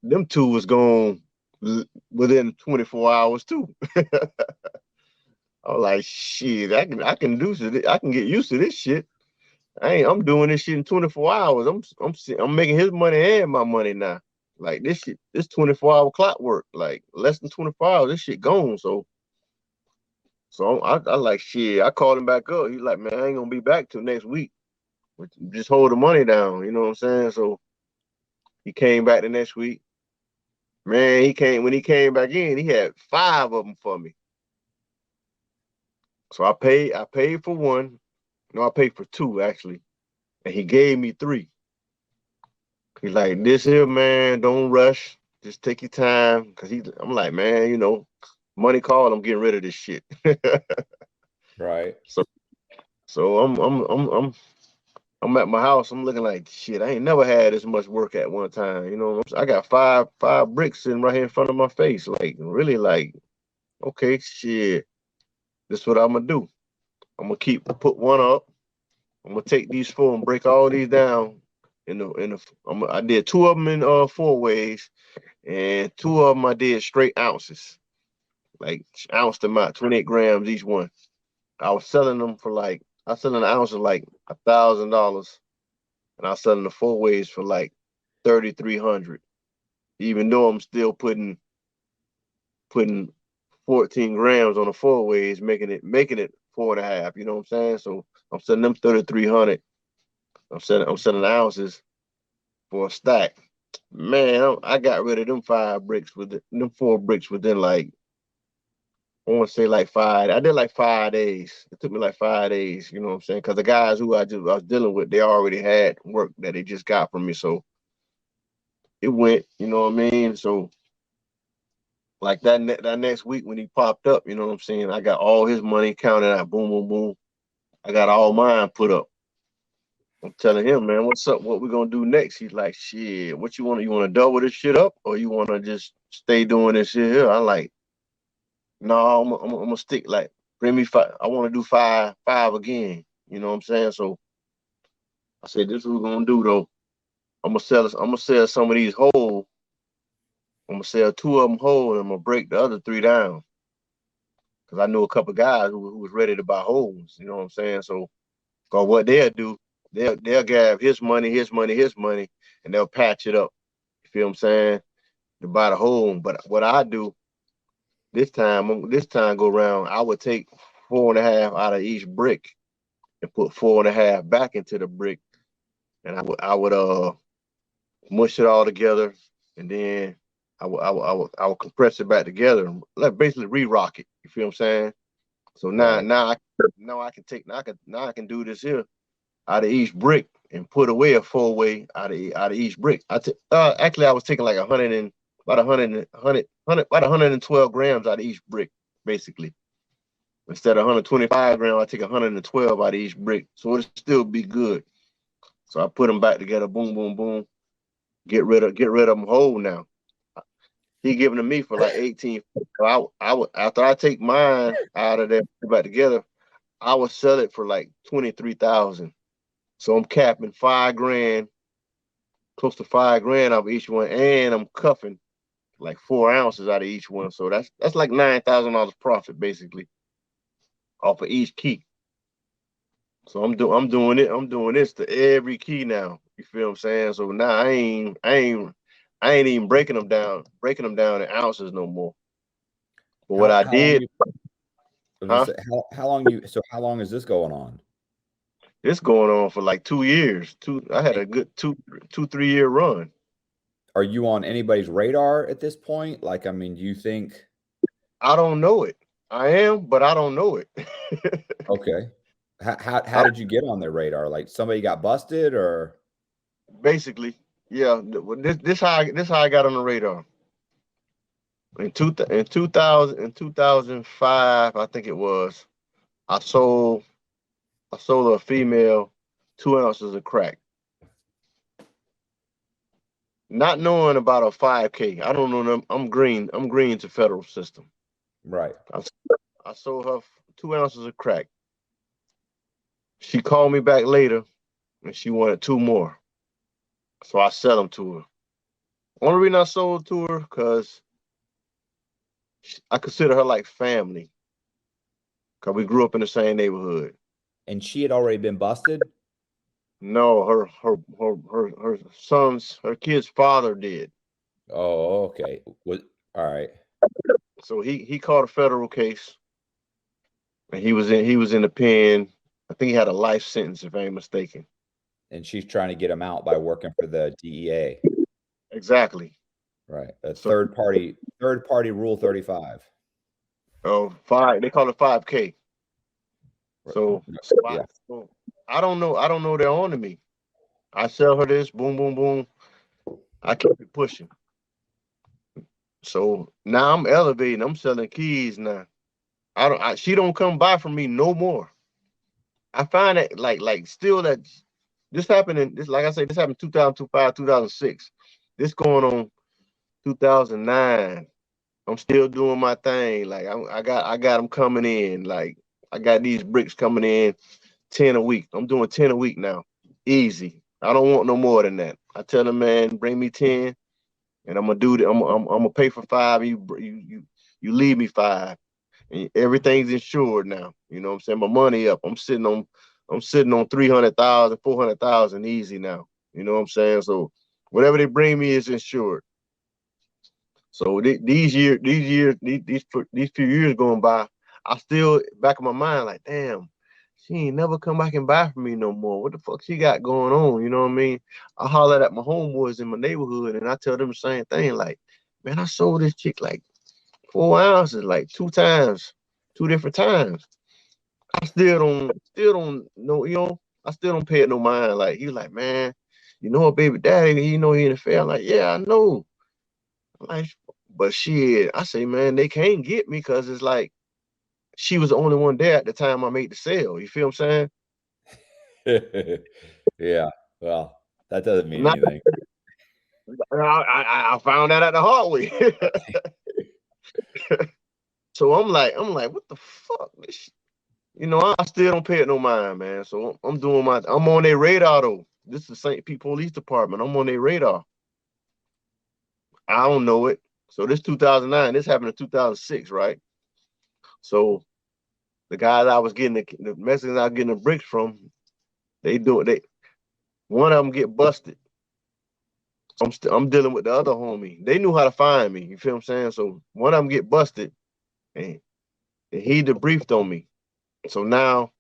them two was gone within 24 hours too. I was like, shit, I can do this. I can get used to this shit. I'm doing this shit in 24 hours. I'm making his money and my money now. Like this shit, this 24-hour clock work. Like less than 24 hours, this shit gone. So I like shit. I called him back up. He's like, man, I ain't gonna be back till next week. Just hold the money down. You know what I'm saying? So he came back the next week. Man, when he came back in, he had 5 of them for me. So I paid for one. No, I paid for 2 actually. And he gave me 3. He's like, this here, man, don't rush. Just take your time. I'm like, man, you know, money call, I'm getting rid of this shit. Right. So I'm at my house. I'm looking like shit. I ain't never had this much work at one time. You know, I got five bricks sitting right here in front of my face. Like really, like, okay, shit. This is what I'm gonna do. I'm gonna put one up. I'm gonna take these 4 and break all these down. I did 2 of them in 4 ways, and 2 of them I did straight ounces, like ounce them out, 28 grams each one. I was selling them for like I was selling an ounce of like $1,000, and I was selling the 4 ways for like 3,300. Even though I'm still putting 14 grams on the 4 ways, making it 4.5. You know what I'm saying? So I'm selling them 3,300. I'm selling ounces for a stack. Man, I got rid of them 4 bricks within like, I want to say like 5. I did like 5 days. It took me like 5 days. You know what I'm saying? Because the guys who I was dealing with, they already had work that they just got from me. So it went. You know what I mean? So like that next week when he popped up, you know what I'm saying? I got all his money counted out. Boom, boom, boom. I got all mine put up. I'm telling him, man, what's up? What we gonna do next? He's like, shit, what you want? You want to double this shit up, or you want to just stay doing this shit here? I like, no, I'm gonna stick. Like, bring me 5. I want to do five again. You know what I'm saying? So I said, this is what we're gonna do though. I'm gonna sell some of these whole. I'm gonna sell 2 of them whole, and I'm gonna break the other 3 down. Cause I knew a couple guys who was ready to buy holes. You know what I'm saying? So, cause what they'll do, they'll grab his money, and they'll patch it up. You feel what I'm saying? To buy the hole. But what I do this time go around, I would take 4.5 out of each brick and put 4.5 back into the brick, and I would mush it all together, and then I would compress it back together, like basically re-rock it. You feel what I'm saying? So now I can do this here out of each brick and put away a 4-way out of each brick. Actually I was taking like about 112 grams out of each brick, basically. Instead of 125 grams, I take 112 out of each brick, so it'll still be good. So I put them back together, boom, boom, boom. Get rid of them whole now. He giving to me for like 18. So I would, after I take mine out of there back together, I would sell it for like 23,000. So I'm capping 5 grand, close to 5 grand off each one, and I'm cuffing like 4 ounces out of each one. So that's like $9,000 profit basically off of each key. So I'm doing this to every key now. You feel what I'm saying? So now I ain't even breaking them down in ounces no more. But what I did, how long is this going on? It's going on for like 2 years. I had a good 3 year run. Are you on anybody's radar at this point? Like, I mean, do you think? I don't know it. I am, but I don't know it. Okay. How did you get on their radar? Like somebody got busted or? Basically, yeah. This how I got on the radar. In 2005, I think it was, I sold a female 2 ounces of crack. Not knowing about a 5K. I don't know them. I'm green to federal system. Right. I sold her 2 ounces of crack. She called me back later and she wanted 2 more. So I sell them to her. Only reason I sold to her because I consider her like family. because we grew up in the same neighborhood. And she had already been busted? No, her son's, her kid's father did. Oh, okay. All right. So he caught a federal case, and he was in the pen. I think he had a life sentence, if I ain't mistaken. And she's trying to get him out by working for the DEA. Exactly. Right. A So- third party Rule 35. Oh, they call it 5K. So, Yeah. I don't know they're on to me. I sell her this, boom, boom, boom. I keep it pushing. So now I'm elevating. I'm selling keys now. She don't come by from me no more. I find that like still that this happened in this, like I say, this happened 2005, 2006. This going on 2009. I'm still doing my thing. Like I got them coming in. Like I got these bricks coming in 10 a week. I'm doing 10 a week now. Easy. I don't want no more than that. I tell them, man, bring me 10, and I'm gonna do that. I'm gonna pay for 5. You leave me 5. And everything's insured now. You know what I'm saying? My money up. I'm sitting on 300,000, 400,000 easy now. You know what I'm saying? So whatever they bring me is insured. So these few years going by, I still back in my mind like, damn, she ain't never come back and buy from me no more. What the fuck she got going on? You know what I mean? I holler at my homeboys in my neighborhood, and I tell them the same thing. Like, man, I sold this chick like 4 ounces, like 2 times, 2 different times. I still don't know, you know, I still don't pay it no mind. Like, he was like, man, you know, baby daddy, he know he in the fair. I'm like, yeah, I know. Like, but shit, I say, man, they can't get me because it's like she was the only one there at the time I made the sale. You feel what I'm saying? Yeah. Well, that doesn't mean Not- anything. I found that out the hard way. So I'm like, what the fuck? You know, I still don't pay it no mind, man. So I'm on their radar though. This is the St. Pete Police Department. I'm on their radar. I don't know it. So this 2009, this happened in 2006, right? So the guys I was getting the Mexicans I was getting the bricks from, one of them get busted. So I'm dealing with the other homie. They knew how to find me. You feel what I'm saying? So one of them get busted, and he debriefed on me. So now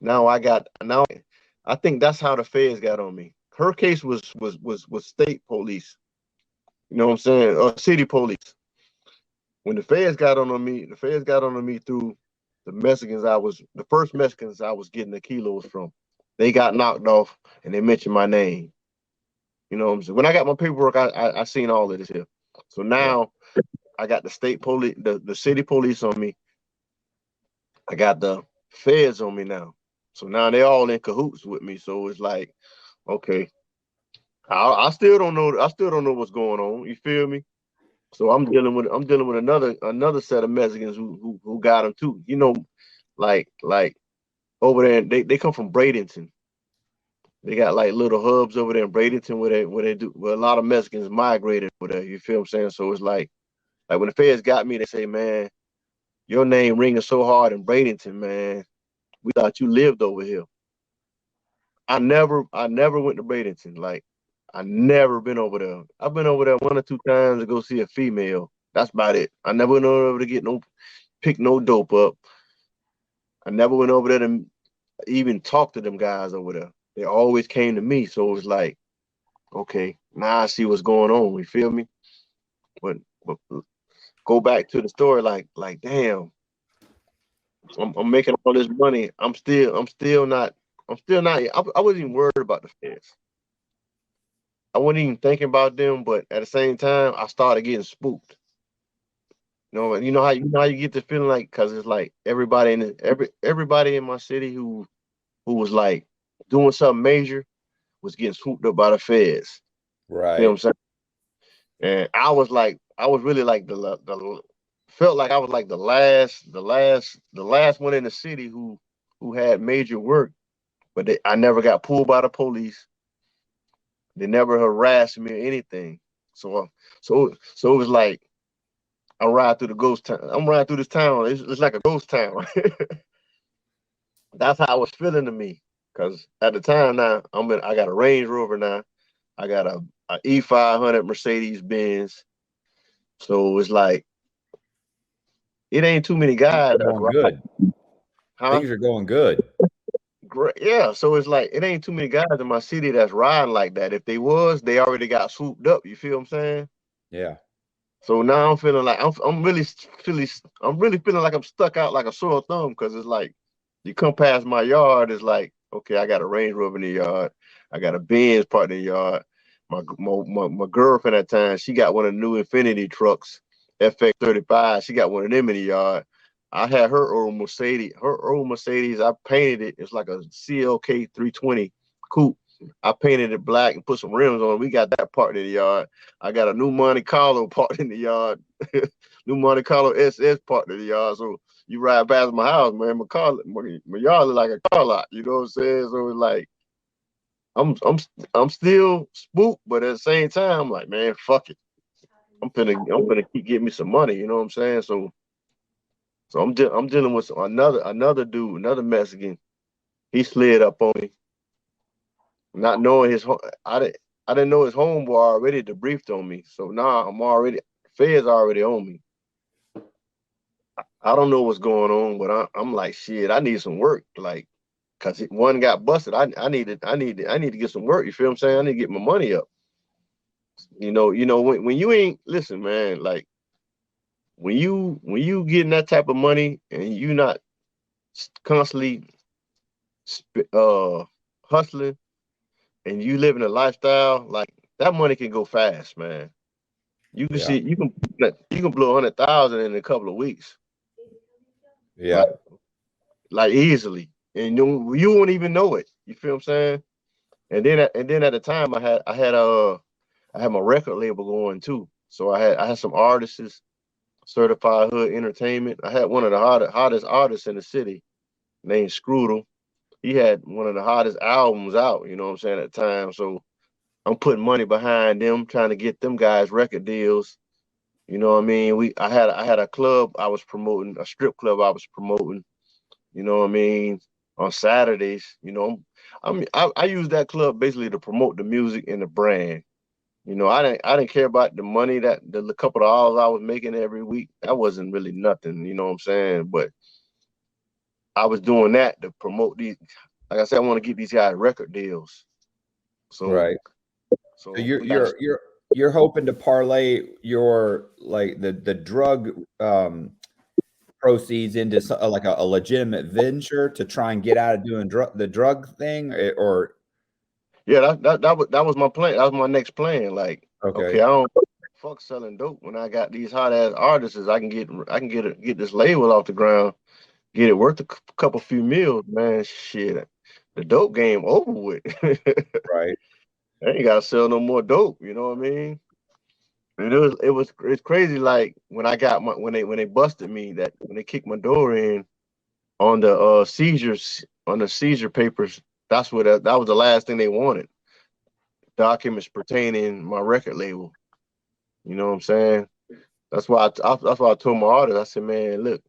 I think that's how the feds got on me. Her case was state police. You know what I'm saying? City police. When the feds got on me, through the first Mexicans I was getting the kilos from. They got knocked off and they mentioned my name. You know what I'm saying? When I got my paperwork, I seen all of this here. So now I got the state police, the city police on me. I got the feds on me now. So now they all in cahoots with me. So it's like, okay, I still don't know. I still don't know what's going on. You feel me? So I'm dealing with another set of Mexicans who got them too. You know, like over there, they come from Bradenton. They got like little hubs over there in Bradenton where a lot of Mexicans migrated over there. You feel what I'm saying? So it's like when the feds got me, they say, man, your name ringing so hard in Bradenton, man. We thought you lived over here. I never went to Bradenton. Like, I never been over there. I've been over there 1 or 2 times to go see a female. That's about it. I never went over to pick no dope up. I never went over there to even talk to them guys over there. They always came to me. So it was like, okay, now I see what's going on. You feel me? But go back to the story, like damn, I'm making all this money. I'm still not. I wasn't even worried about the feds. I wasn't even thinking about them, but at the same time, I started getting spooked. You know how you get the feeling like, because it's like everybody in my city who was like doing something major was getting swooped up by the feds. Right. You know what I'm saying? And I was really like felt like I was like the last one in the city who had major work, but I never got pulled by the police. They never harassed me or anything. So it was like I ride through the ghost town. I'm riding through this town. It's like a ghost town. That's how I was feeling to me. Cause at the time now, I got a Range Rover now. I got a E500 Mercedes Benz. So it's like it ain't too many guys that's Going good. huh? Things are going good. Great. Yeah. So it's like it ain't too many guys in my city that's riding like that. If they was, they already got swooped up. You feel what I'm saying? Yeah. So now I'm feeling like I'm really feeling like I'm stuck out like a sore thumb because it's like you come past my yard, it's like, okay, I got a Range Rover in the yard, I got a Benz parked in the yard. My girlfriend at the time, she got one of the new Infinity trucks, FX35. She got one of them in the yard. I had her old Mercedes. I painted it. It's like a CLK 320 coupe. I painted it black and put some rims on. We got that parked in the yard. I got a new Monte Carlo parked in the yard. New Monte Carlo SS parked in the yard. So you ride past my house, man. My yard look like a car lot. You know what I'm saying? So it's like I'm still spooked, but at the same time, I'm like, man, fuck it. I'm gonna keep getting me some money. You know what I'm saying? So I'm dealing with another dude, another Mexican. He slid up on me, not knowing I didn't know his homeboy already debriefed on me. So now Fed's already on me. I don't know what's going on, but I'm like, shit, I need some work. Like, cause one got busted. I need to get some work. You feel what I'm saying? I need to get my money up. You know, when you ain't listen, man, like when you getting that type of money and you not constantly hustling and you living a lifestyle, like that money can go fast, man. You can see you can blow 100,000 in a couple of weeks. Yeah. Like easily. And you won't even know it. You feel what I'm saying? And then at the time I had my record label going too. So I had some artists, Certified Hood Entertainment. I had one of the hottest artists in the city named Scroodle. He had one of the hottest albums out, you know what I'm saying, at the time. So I'm putting money behind them, trying to get them guys record deals. You know what I mean? I had a club I was promoting, a strip club I was promoting, you know what I mean, on Saturdays. You know, I use that club basically to promote the music and the brand. You know, I didn't care about the money that the couple of dollars I was making every week. That wasn't really nothing, you know what I'm saying? But I was doing that to promote these. Like I said, I want to get these guys record deals. So Right. So you're hoping to parlay your like the drug proceeds into like a legitimate venture to try and get out of doing the drug thing, or yeah, that was my plan. That was my next plan. Like, okay, I don't fuck selling dope when I got these hot ass artists. I can get this label off the ground, get it worth a couple few meals, man. Shit, the dope game over with. right? I ain't gotta sell no more dope. You know what I mean? And it's crazy. Like when I got when they busted me, that when they kicked my door in on the seizure papers, that was the last thing they wanted. Documents pertaining my record label. You know what I'm saying? That's why I told my artist, I said, man, look,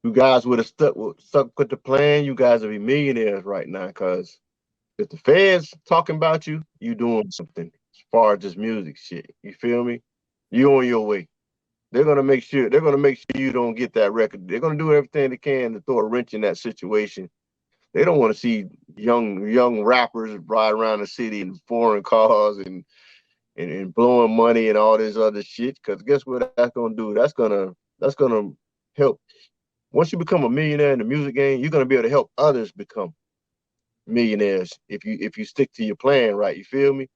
you guys would have stuck with the plan, you guys would be millionaires right now. Cause if the feds talking about you, you doing something as far as this music shit. You feel me? You on your way. They're gonna make sure you don't get that record. They're gonna do everything they can to throw a wrench in that situation. They don't want to see young rappers ride around the city in foreign cars and blowing money and all this other shit. Because guess what that's gonna do? That's gonna help. Once you become a millionaire in the music game, you're gonna be able to help others become millionaires if you stick to your plan, right? You feel me?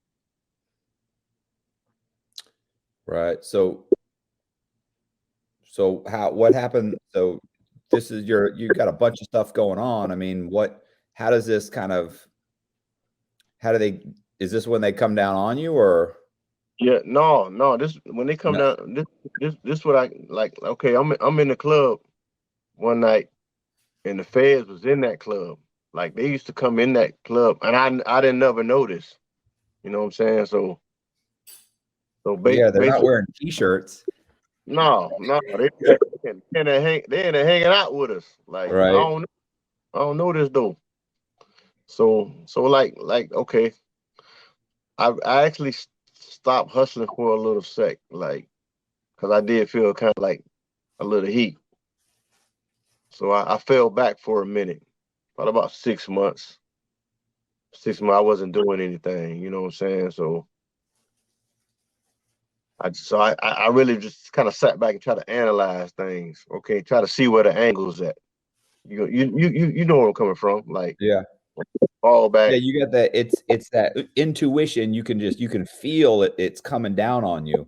Right. So what happened? So this is you got a bunch of stuff going on. I mean, how does this is this when they come down on you, or? Yeah, no. This when they come down. This what I like. Okay, I'm in the club one night, and the feds was in that club. Like they used to come in that club, and I didn't never notice. You know what I'm saying? So Yeah, they're not basically, wearing t-shirts. No, they ain't hanging out with us. Like Right. I don't know this though. So like okay, I actually stopped hustling for a little sec, like, cause I did feel kind of like a little heat. So I fell back for a minute, probably about 6 months. 6 months I wasn't doing anything, you know what I'm saying? So I really just kind of sat back and try to analyze things. Okay, try to see where the angle's at. You know where I'm coming from. Like Yeah. fall Yeah, back. you got that. It's that intuition. You can feel it. It's coming down on you,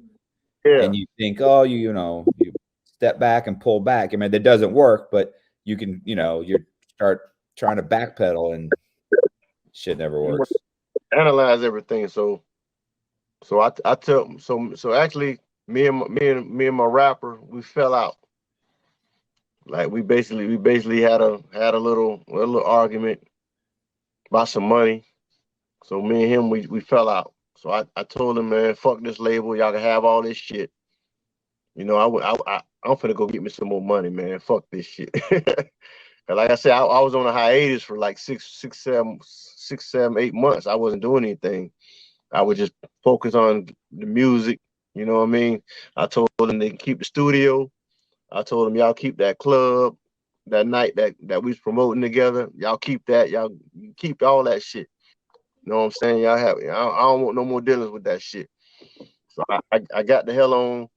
Yeah. and you think, oh, you step back and pull back. I mean, that doesn't work, but you can, you start trying to backpedal, and shit never You want works. to analyze everything. So I took so actually me and my rapper, we fell out. Like we basically had a little argument about some money. So me and him we fell out. So I told him, man, fuck this label, y'all can have all this shit. I'm finna go get me some more money, man. Fuck this shit. And like I said, I was on a hiatus for like 8 months. I wasn't doing anything. I would just focus on the music. You know what I mean? I told them they can keep the studio. I told them y'all keep that club, that night that we was promoting together. Y'all keep that. Y'all keep all that shit. You know what I'm saying? Y'all have. I don't want no more dealings with that shit. So I got the hell on.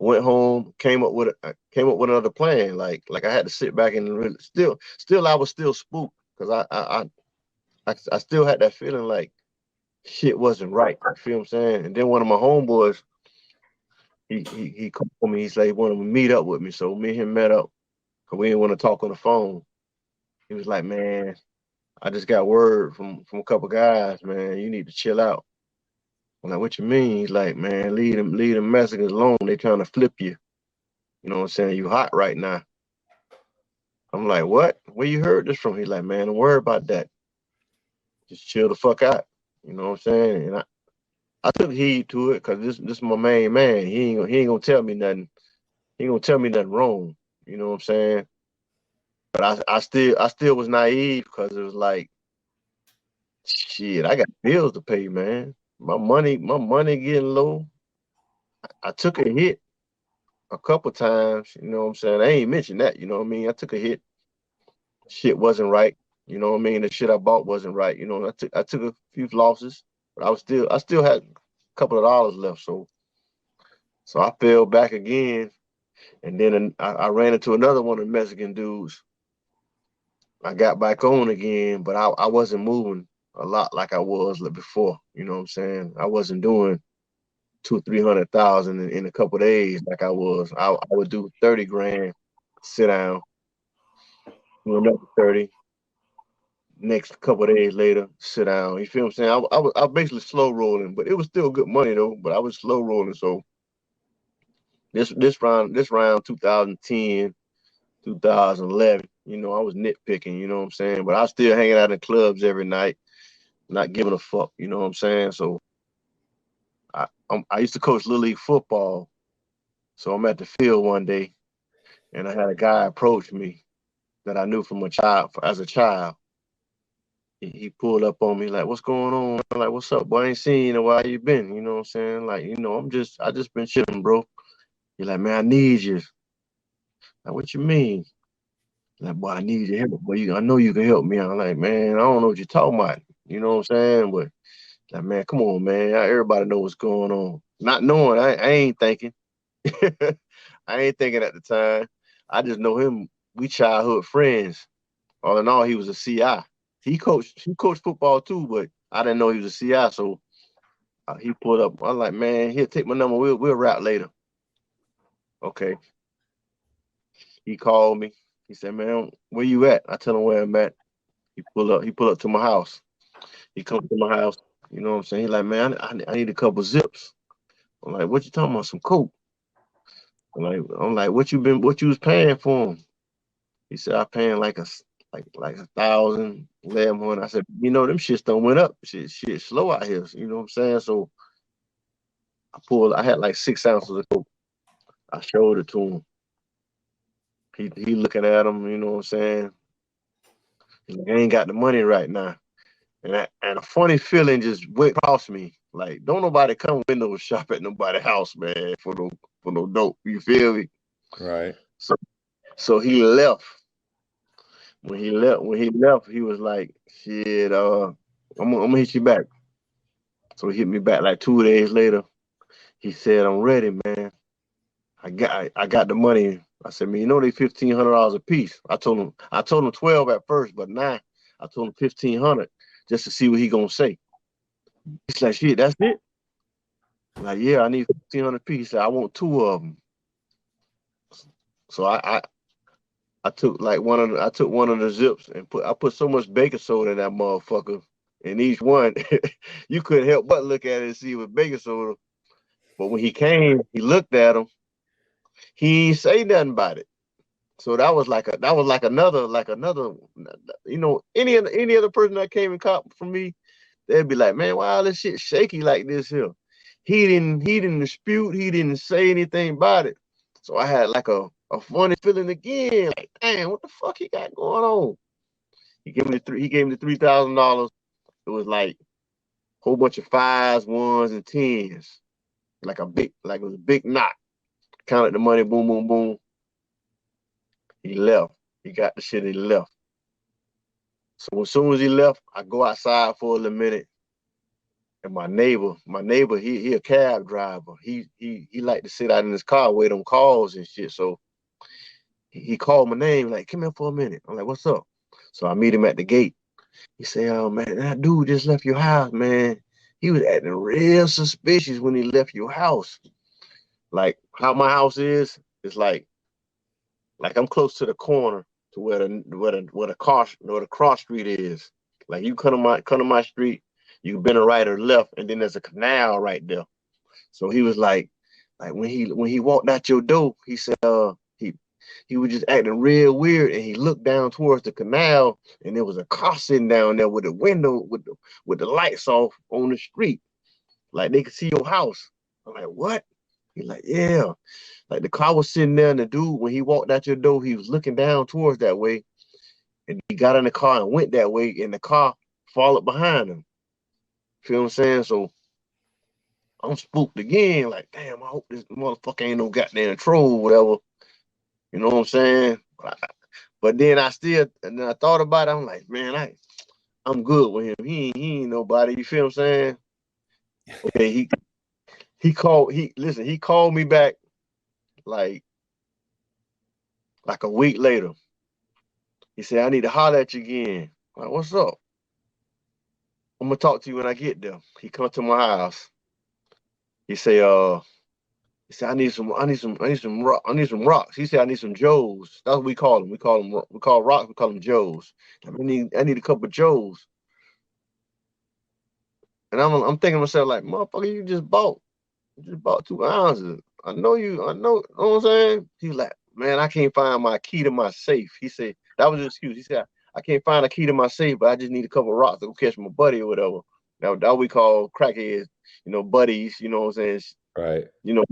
Went home, came up with another plan. Like I had to sit back and really, still I was still spooked because I still had that feeling like shit wasn't right. You feel what I'm saying? And then one of my homeboys, he called me. He said he wanted to meet up with me. So me and him met up because we didn't want to talk on the phone. He was like, man, I just got word from a couple guys, man. You need to chill out. I'm like, what you mean? He's like, man, leave them Mexicans alone. They trying to flip you. You know what I'm saying? You hot right now. I'm like, what? Where you heard this from? He's like, man, don't worry about that. Just chill the fuck out. You know what I'm saying? And I took heed to it because this is my main man. He ain't gonna tell me nothing. He ain't gonna tell me nothing wrong. You know what I'm saying? But I still was naive because it was like, shit, I got bills to pay, man. My money getting low. I took a hit a couple times, you know what I'm saying? I ain't mentioned that, you know what I mean? I took a hit. Shit wasn't right. You know what I mean? The shit I bought wasn't right. You know, I took a few losses, but I still had a couple of dollars left. So I fell back again, and then I ran into another one of the Mexican dudes. I got back on again, but I wasn't moving a lot like I was before. You know what I'm saying? I wasn't doing 200,000-300,000 in a couple of days like I was. I would do 30 grand, sit down, do another 30. Next couple of days later, sit down. You feel what I'm saying? I was basically slow rolling, but it was still good money though. But I was slow rolling. So this round 2010, 2011, I was nitpicking. You know what I'm saying? But I was still hanging out in clubs every night, not giving a fuck. You know what I'm saying? So I used to coach little league football. So I'm at the field one day, and I had a guy approach me that I knew from as a child. He pulled up on me like, what's going on? I'm like, what's up, boy? I ain't seen you in a while. You been? You know what I'm saying? Like, I just been chilling, bro. He's like, man, I need you. Like, what you mean? Like, boy, I need your help. Boy, I know you can help me. I'm like, man, I don't know what you're talking about. You know what I'm saying? But like, man, come on, man. Everybody know what's going on. Not knowing, I ain't thinking. I ain't thinking at the time. I just know him. We childhood friends. All in all, he was a CI. He coached football too, but I didn't know he was a CI. So he pulled up. I'm like, man, here, take my number. We'll rap later. Okay. He called me. He said, man, where you at? I tell him where I'm at. He pulled up. He pulled up to my house. He come to my house. You know what I'm saying? He like, man, I need a couple zips. I'm like, what you talking about? Some coke? I'm like, what you was paying for him? He said, I paying like 1,000, 1,100. I said, them shits don't went up. Shit slow out here. You know what I'm saying? So I had like 6 ounces of coke. I showed it to him. He looking at him, you know what I'm saying? He ain't got the money right now. And a funny feeling just went across me. Like, don't nobody come window shop at nobody's house, man, for no dope. You feel me? Right. So he left. When he left, he was like, shit, I'm gonna hit you back. So he hit me back like 2 days later. He said, I'm ready, man. I got the money. I said, man, you know they $1,500 a piece. I told him 12 at first, but now I told him 1,500 just to see what he gonna say. He's like, shit, that's it. I'm like, yeah, I need 1,500 pieces. He said, I want 2 of them. So I took one of the zips and put so much baking soda in that motherfucker. And each one, you couldn't help but look at it and see it was baking soda. But when he came, he looked at him. He ain't say nothing about it. So that was like another, you know, any other person that came and caught from me, they'd be like, man, why all this shit shaky like this here? He didn't dispute, he didn't say anything about it. So I had like a funny feeling again, like, damn, what the fuck he got going on? He gave me the $3,000. It was like a whole bunch of 5s, 1s, and 10s. Like it was a big knot. Counted the money, boom, boom, boom. He left. He got the shit, he left. So as soon as he left, I go outside for a little minute. And my neighbor, he a cab driver. He like to sit out in his car, wait on calls and shit. So he called my name, like, come here for a minute. I'm like, what's up? So I meet him at the gate. He said, oh man, that dude just left your house, man. He was acting real suspicious when he left your house. Like how my house is like I'm close to the corner to where the cross street is. Like you come to my street, you bend a right or left, and then there's a canal right there. So he was like when he walked out your door, he said he was just acting real weird, and he looked down towards the canal, and there was a car sitting down there with a window with the lights off on the street, like they could see your house. I'm like, what? He's like, yeah. Like the car was sitting there, and the dude, when he walked out your door, he was looking down towards that way, and he got in the car and went that way, and the car followed behind him. Feel what I'm saying? So I'm spooked again. Like, damn, I hope this motherfucker ain't no goddamn troll, whatever. You know what I'm saying? But then I thought about it. I'm like, man, I'm good with him. He ain't nobody. You feel what I'm saying? Okay, he called me back like a week later. He said, I need to holler at you again. I'm like, what's up? I'm gonna talk to you when I get there. He come to my house. He say, I need some rocks. He said, I need some Joes. That's what we call them. We call rocks, we call them Joes. I need a couple of Joes. And I'm thinking to myself, like, motherfucker, you just bought 2 ounces. I know, you know what I'm saying? He's like, man, I can't find my key to my safe. He said, that was his excuse. He said, I can't find a key to my safe, but I just need a couple of rocks to go catch my buddy or whatever. Now that we call crackheads, you know, buddies, you know what I'm saying? Right. You know,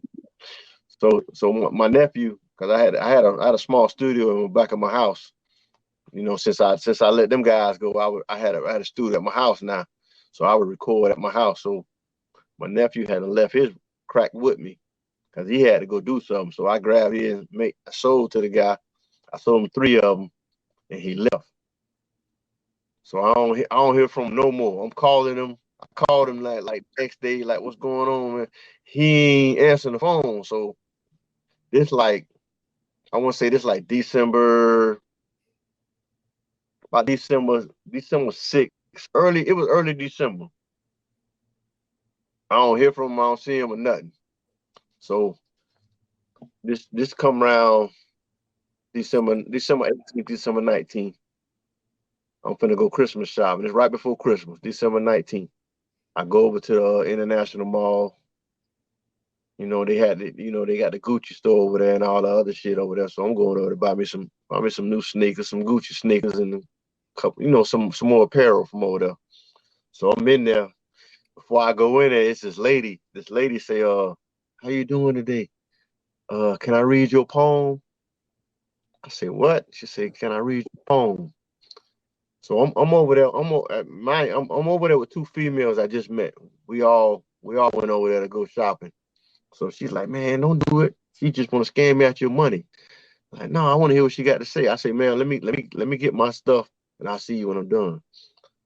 so my nephew, because I had a small studio in the back of my house. You know, since I let them guys go, I had a studio at my house now. So I would record at my house. So my nephew had left his crack with me because he had to go do something. So I grabbed his, I sold to the guy. I sold him 3 of them, and he left. So I don't hear from him no more. I'm calling him. I called him like next day, like, what's going on, man? He ain't answering the phone. So I want to say this like December 6th. It was early December. I don't hear from him, I don't see him or nothing. So this come around December 18th, December 19th. I'm finna go Christmas shopping. It's right before Christmas, December 19th. I go over to the International Mall. You know, they got the Gucci store over there and all the other shit over there. So I'm going over to buy me some new sneakers, some Gucci sneakers, and a couple, you know, some more apparel from over there. So I'm in there. Before I go in there, it's this lady. This lady say, how you doing today? can I read your poem? I said, what? She said, can I read your poem? So I'm over there. I'm over there with two females I just met. We all went over there to go shopping. So she's like, man, don't do it. She just want to scam me out your money. I'm like, no, I want to hear what she got to say. I say, man, let me get my stuff, and I'll see you when I'm done.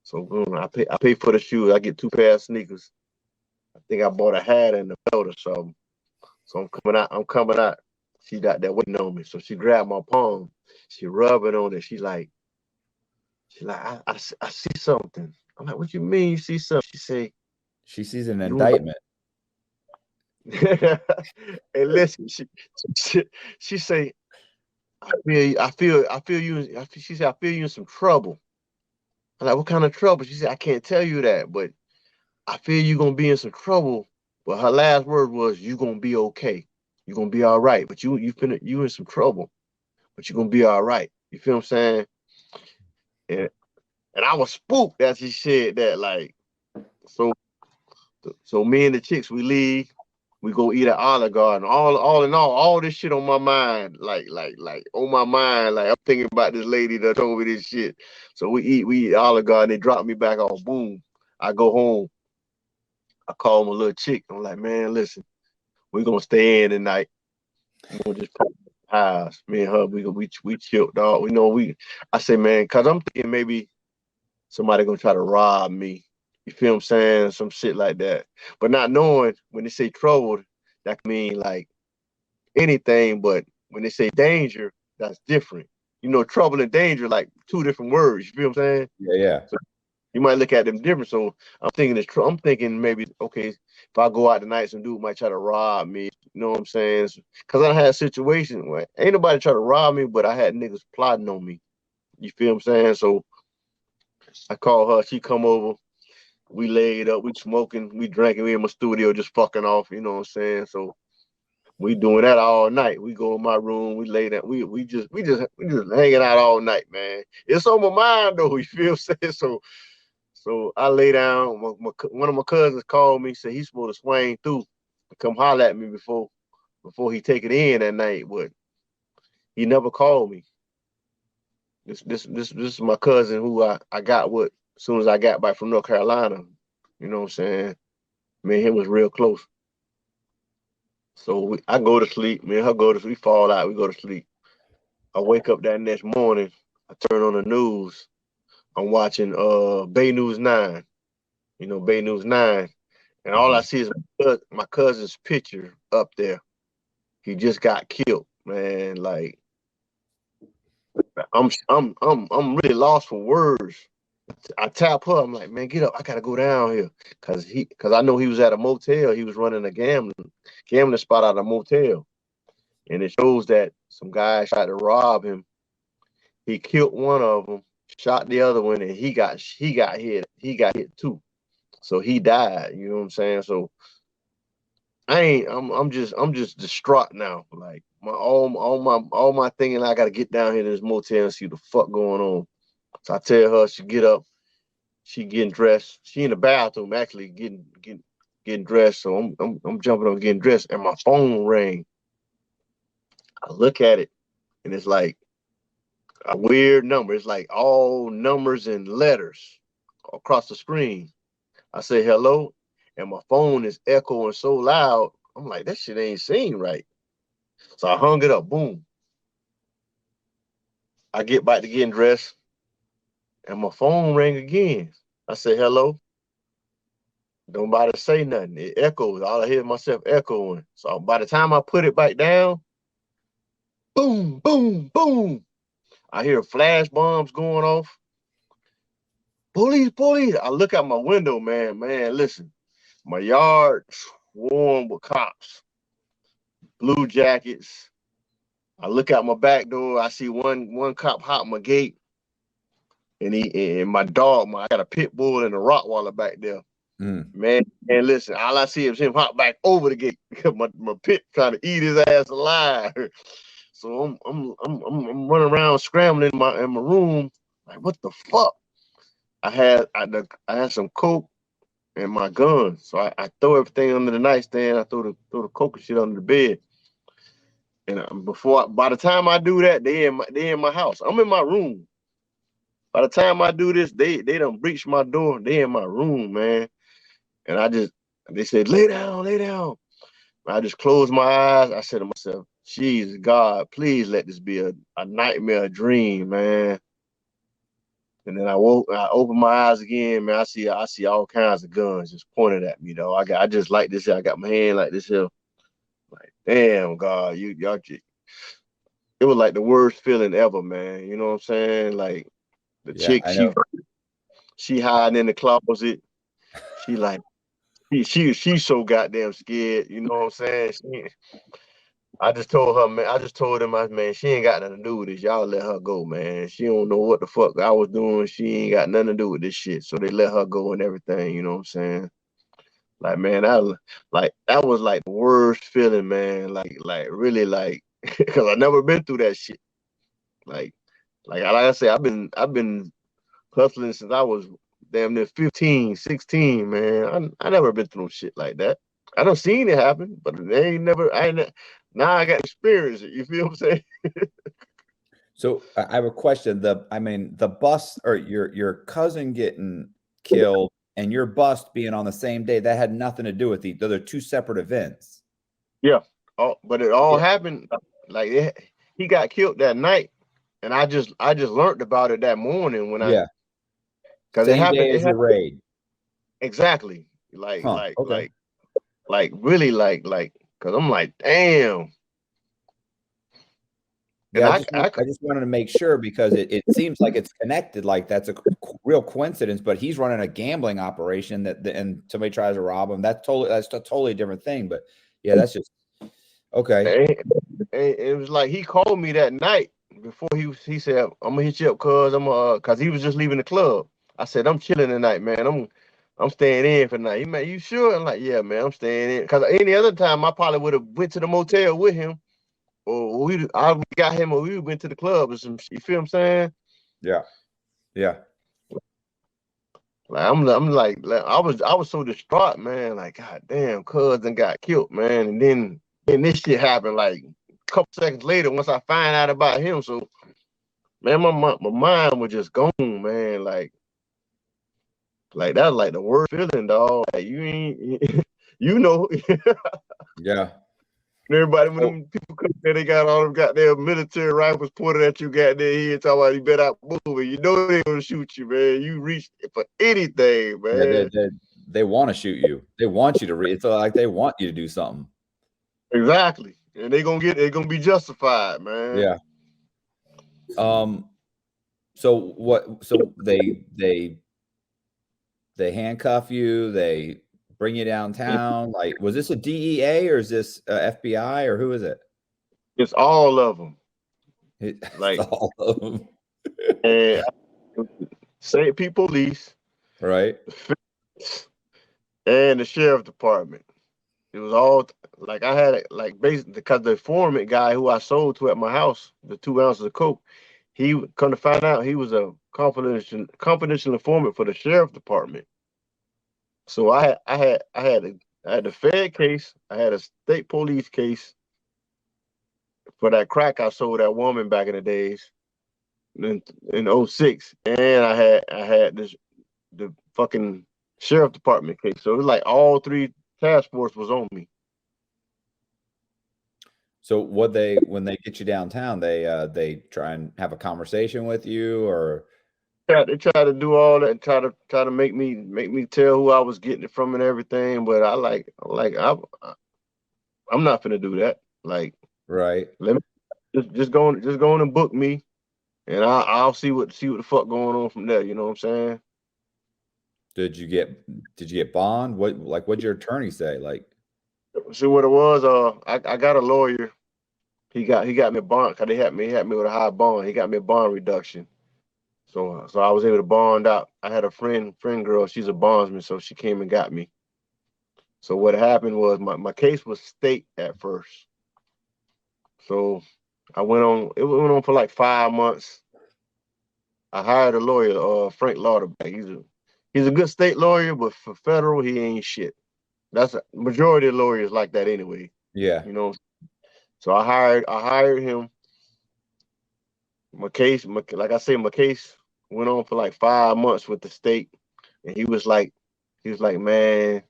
So boom, I pay for the shoes. I get 2 pairs of sneakers. I think I bought a hat and a belt or something. So I'm coming out. She got that waiting on me. So she grabbed my palm. She rubbed it on it. She's like, I see something. I'm like, what you mean you see something? She sees an indictment. Hey, listen, she say, I feel you. She said, I feel you in some trouble. I'm like, what kind of trouble? She said, I can't tell you that, but I feel you gonna be in some trouble. But her last word was, you gonna be okay. You gonna be all right. But you in some trouble. But you gonna be all right. You feel what I'm saying? And I was spooked as she said that. Like, so me and the chicks, we leave. We go eat at Olive Garden. All in all this shit on my mind, like on my mind, like I'm thinking about this lady that told me this shit. So we eat Olive Garden. They drop me back off. Boom. I go home. I call my little chick. I'm like, man, listen, we're gonna stay in tonight. We're gonna just put house. Me and her, we chilled, dog. I say, man, cause I'm thinking maybe somebody gonna try to rob me. You feel what I'm saying? Some shit like that. But not knowing when they say troubled, that can mean like anything. But when they say danger, that's different. You know, trouble and danger, like 2 different words. You feel what I'm saying? Yeah. So you might look at them different. So I'm thinking maybe, okay, if I go out tonight, some dude might try to rob me. You know what I'm saying? Because I had a situation where ain't nobody try to rob me, but I had niggas plotting on me. You feel what I'm saying? So I call her. She come over. We laid up, we smoking, we drinking, we in my studio just fucking off, you know what I'm saying? So we doing that all night. We go in my room, we lay down, we just hanging out all night, man. It's on my mind though, you feel what I'm saying? So I lay down. One of my cousins called me, said he's supposed to swing through, come holler at me before he take it in that night, but he never called me. This is my cousin who I got with as soon as I got back from North Carolina. You know what I'm saying? Me and him was real close. So I go to sleep. Me and her go to sleep. We fall out. We go to sleep. I wake up that next morning. I turn on the news. I'm watching Bay News 9. You know, Bay News 9. And all I see is my cousin's picture up there. He just got killed, man. Like, I'm really lost for words. I tap her. I'm like, man, get up. I gotta go down here, cause I know he was at a motel. He was running a gambling spot out of a motel, and it shows that some guy tried to rob him. He killed one of them, shot the other one, and he got hit. He got hit too, so he died. You know what I'm saying? So I'm just distraught now. Like all my thinking, I gotta get down here to this motel and see what the fuck going on. So I tell her, she get up, she getting dressed. She in the bathroom actually getting dressed. So I'm jumping up getting dressed, and my phone rang. I look at it, and it's like a weird number. It's like all numbers and letters across the screen. I say hello, and my phone is echoing so loud. I'm like, that shit ain't seen right. So I hung it up. Boom. I get back to getting dressed, and my phone rang again. I say hello. Nobody say nothing. It echoes. All I hear is myself echoing. So by the time I put it back down, boom, boom, boom. I hear flash bombs going off. Police, police. I look out my window, man. Listen. My yard swarmed with cops. Blue jackets. I look out my back door. I see one cop hop my gate. And my dog, I got a pit bull and a Rottweiler back there. Man, and listen, all I see is him hop back over the gate because my pit trying to eat his ass alive. So I'm running around scrambling in my room, like what the fuck? I had some coke and my gun, so I throw everything under the nightstand. I throw the coke and shit under the bed. And by the time I do that, they in my house. I'm in my room. By the time I do this, they done breached my door. They in my room, man. And they said, lay down, lay down. I just closed my eyes. I said to myself, Jesus, God, please let this be a nightmare, a dream, man. And then I opened my eyes again, man. I see all kinds of guns just pointed at me, though. I just like this here. I got my hand like this here. Like, damn, God, y'all. It was like the worst feeling ever, man. You know what I'm saying? Like the chick, I know. she hiding in the closet. She like she's so goddamn scared. You know what I'm saying? I just told her, man. I just told him, man, she ain't got nothing to do with this. Y'all let her go, man. She don't know what the fuck I was doing. She ain't got nothing to do with this shit. So they let her go and everything. You know what I'm saying? Like, man, that was like the worst feeling, man. Like really, like, because I never been through that shit. Like I said, I've been hustling since I was damn near 15, 16, man. I never been through shit like that. I done seen it happen, but now I got experience it. You feel what I'm saying? So I have a question. The bust or your cousin getting killed and your bust being on the same day, that had nothing to do with those are two separate events. Yeah. But it all happened like he got killed that night, and I just learned about it that morning when because it happened. Same day as your raid. Exactly. Like really because I'm like, damn. Yeah, I just wanted to make sure because it seems like it's connected. Like that's a real coincidence, but he's running a gambling operation and somebody tries to rob him. That's a totally different thing. But yeah, that's just okay. It was like he called me that night before he said, I'm gonna hit you up cause he was just leaving the club. I said, I'm chilling tonight, man. I'm staying in for the night. He man, you sure? I'm like, yeah, man, I'm staying in. Cause any other time I probably would have went to the motel with him. Or I got him, or we went to the club or some. You feel what I'm saying? Yeah. Like I'm like I was so distraught, man. Like, God damn, cousin got killed, man. And then this shit happened like a couple seconds later once I find out about him. So, man, my mind was just gone, man. Like that was like the worst feeling, dog. Like you ain't, you know. Yeah. Everybody, when them people come there, they got all them goddamn military rifles pointed at you, goddamn head, talking about you better out moving. You know they gonna shoot you, man. You reach for anything, man. Yeah, they want to shoot you. They want you to read. It's like they want you to do something. Exactly, and they're gonna be justified, man. Yeah. So what? So they handcuff you. They bring you downtown. Like, was this a DEA or is this FBI or who is it? It's all of them. Like all of them. And St. Pete Police, right? And the sheriff department. It was all like I had it like basically because the informant guy who I sold to at my house, the 2 ounces of coke, he come to find out he was a confidential informant for the sheriff department. So I had the Fed case, I had a state police case for that crack I sold that woman back in the days in 06. And I had the fucking sheriff department case. So it was like all three task force was on me. So when they get you downtown, they try and have a conversation with you, or they try to do all that and try to make me tell who I was getting it from and everything. But I'm not finna do that. Like, right? Let me just go on and book me, and I'll see what the fuck going on from there. You know what I'm saying? Did you get bond? What'd your attorney say? Like, see what it was. I got a lawyer. He got me a bond because he had me with a high bond. He got me a bond reduction. So I was able to bond out. I had a friend girl. She's a bondsman, so she came and got me. So what happened was my case was state at first. So it went on for like 5 months. I hired a lawyer, Frank Lauderback. He's a good state lawyer, but for federal, he ain't shit. That's a majority of lawyers like that anyway. yeah. You know. So I hired him. My case went on for like 5 months with the state, and he was like, man,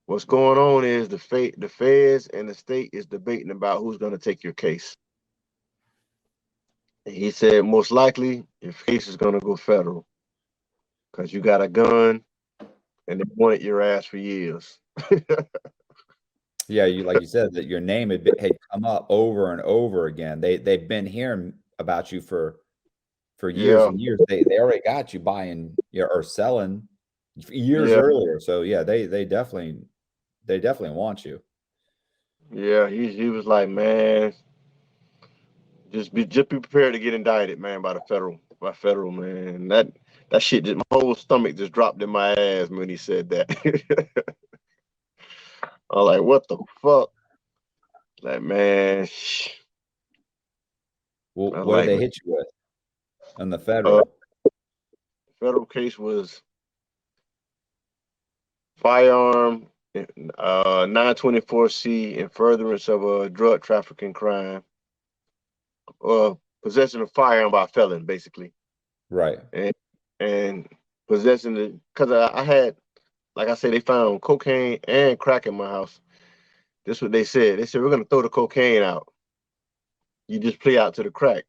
what's going on is the feds and the state is debating about who's going to take your case. And he said most likely your case is going to go federal because you got a gun, and they wanted your ass for years. Yeah, like you said, that your name had come up over and over again. They've been hearing about you for years Yeah. and years. They already got you buying or selling years Yeah. earlier. So yeah, they definitely want you. Yeah, he was like, man, just be prepared to get indicted, man, by federal, man. That shit just, my whole stomach just dropped in my ass when he said that. I was like, what the fuck? Like, man. Well, what like, did they hit you with on the federal? Federal case was firearm, 924C in furtherance of a drug trafficking crime, possession of firearm by a felon, basically. Right. And possessing it, because I had, like I said, they found cocaine and crack in my house. This is what they said. They said, we're going to throw the cocaine out. You just play out to the crack.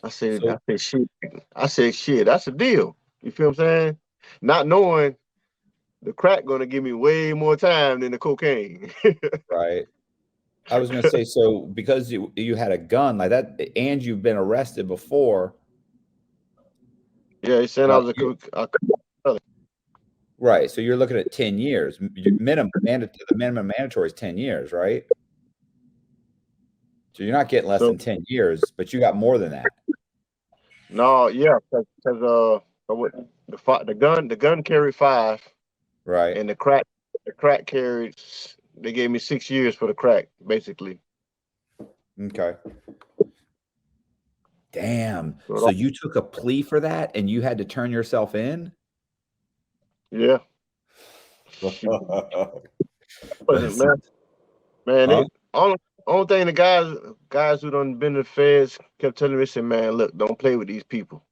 I said, shit. That's a deal. You feel what I'm saying? Not knowing the crack going to give me way more time than the cocaine. Right. I was going to say, so because you had a gun like that and you've been arrested before. Yeah, they said I was a right. So you're looking at 10 years. The minimum mandatory is 10 years, right? So you're not getting less than 10 years, but you got more than that. No, yeah, because the gun carried 5, right? And the crack carried. They gave me 6 years for the crack, basically. Okay. Damn. So you took a plea for that, and you had to turn yourself in? Yeah. Man, only thing the guys who done been to the feds kept telling me, said, man, look, don't play with these people.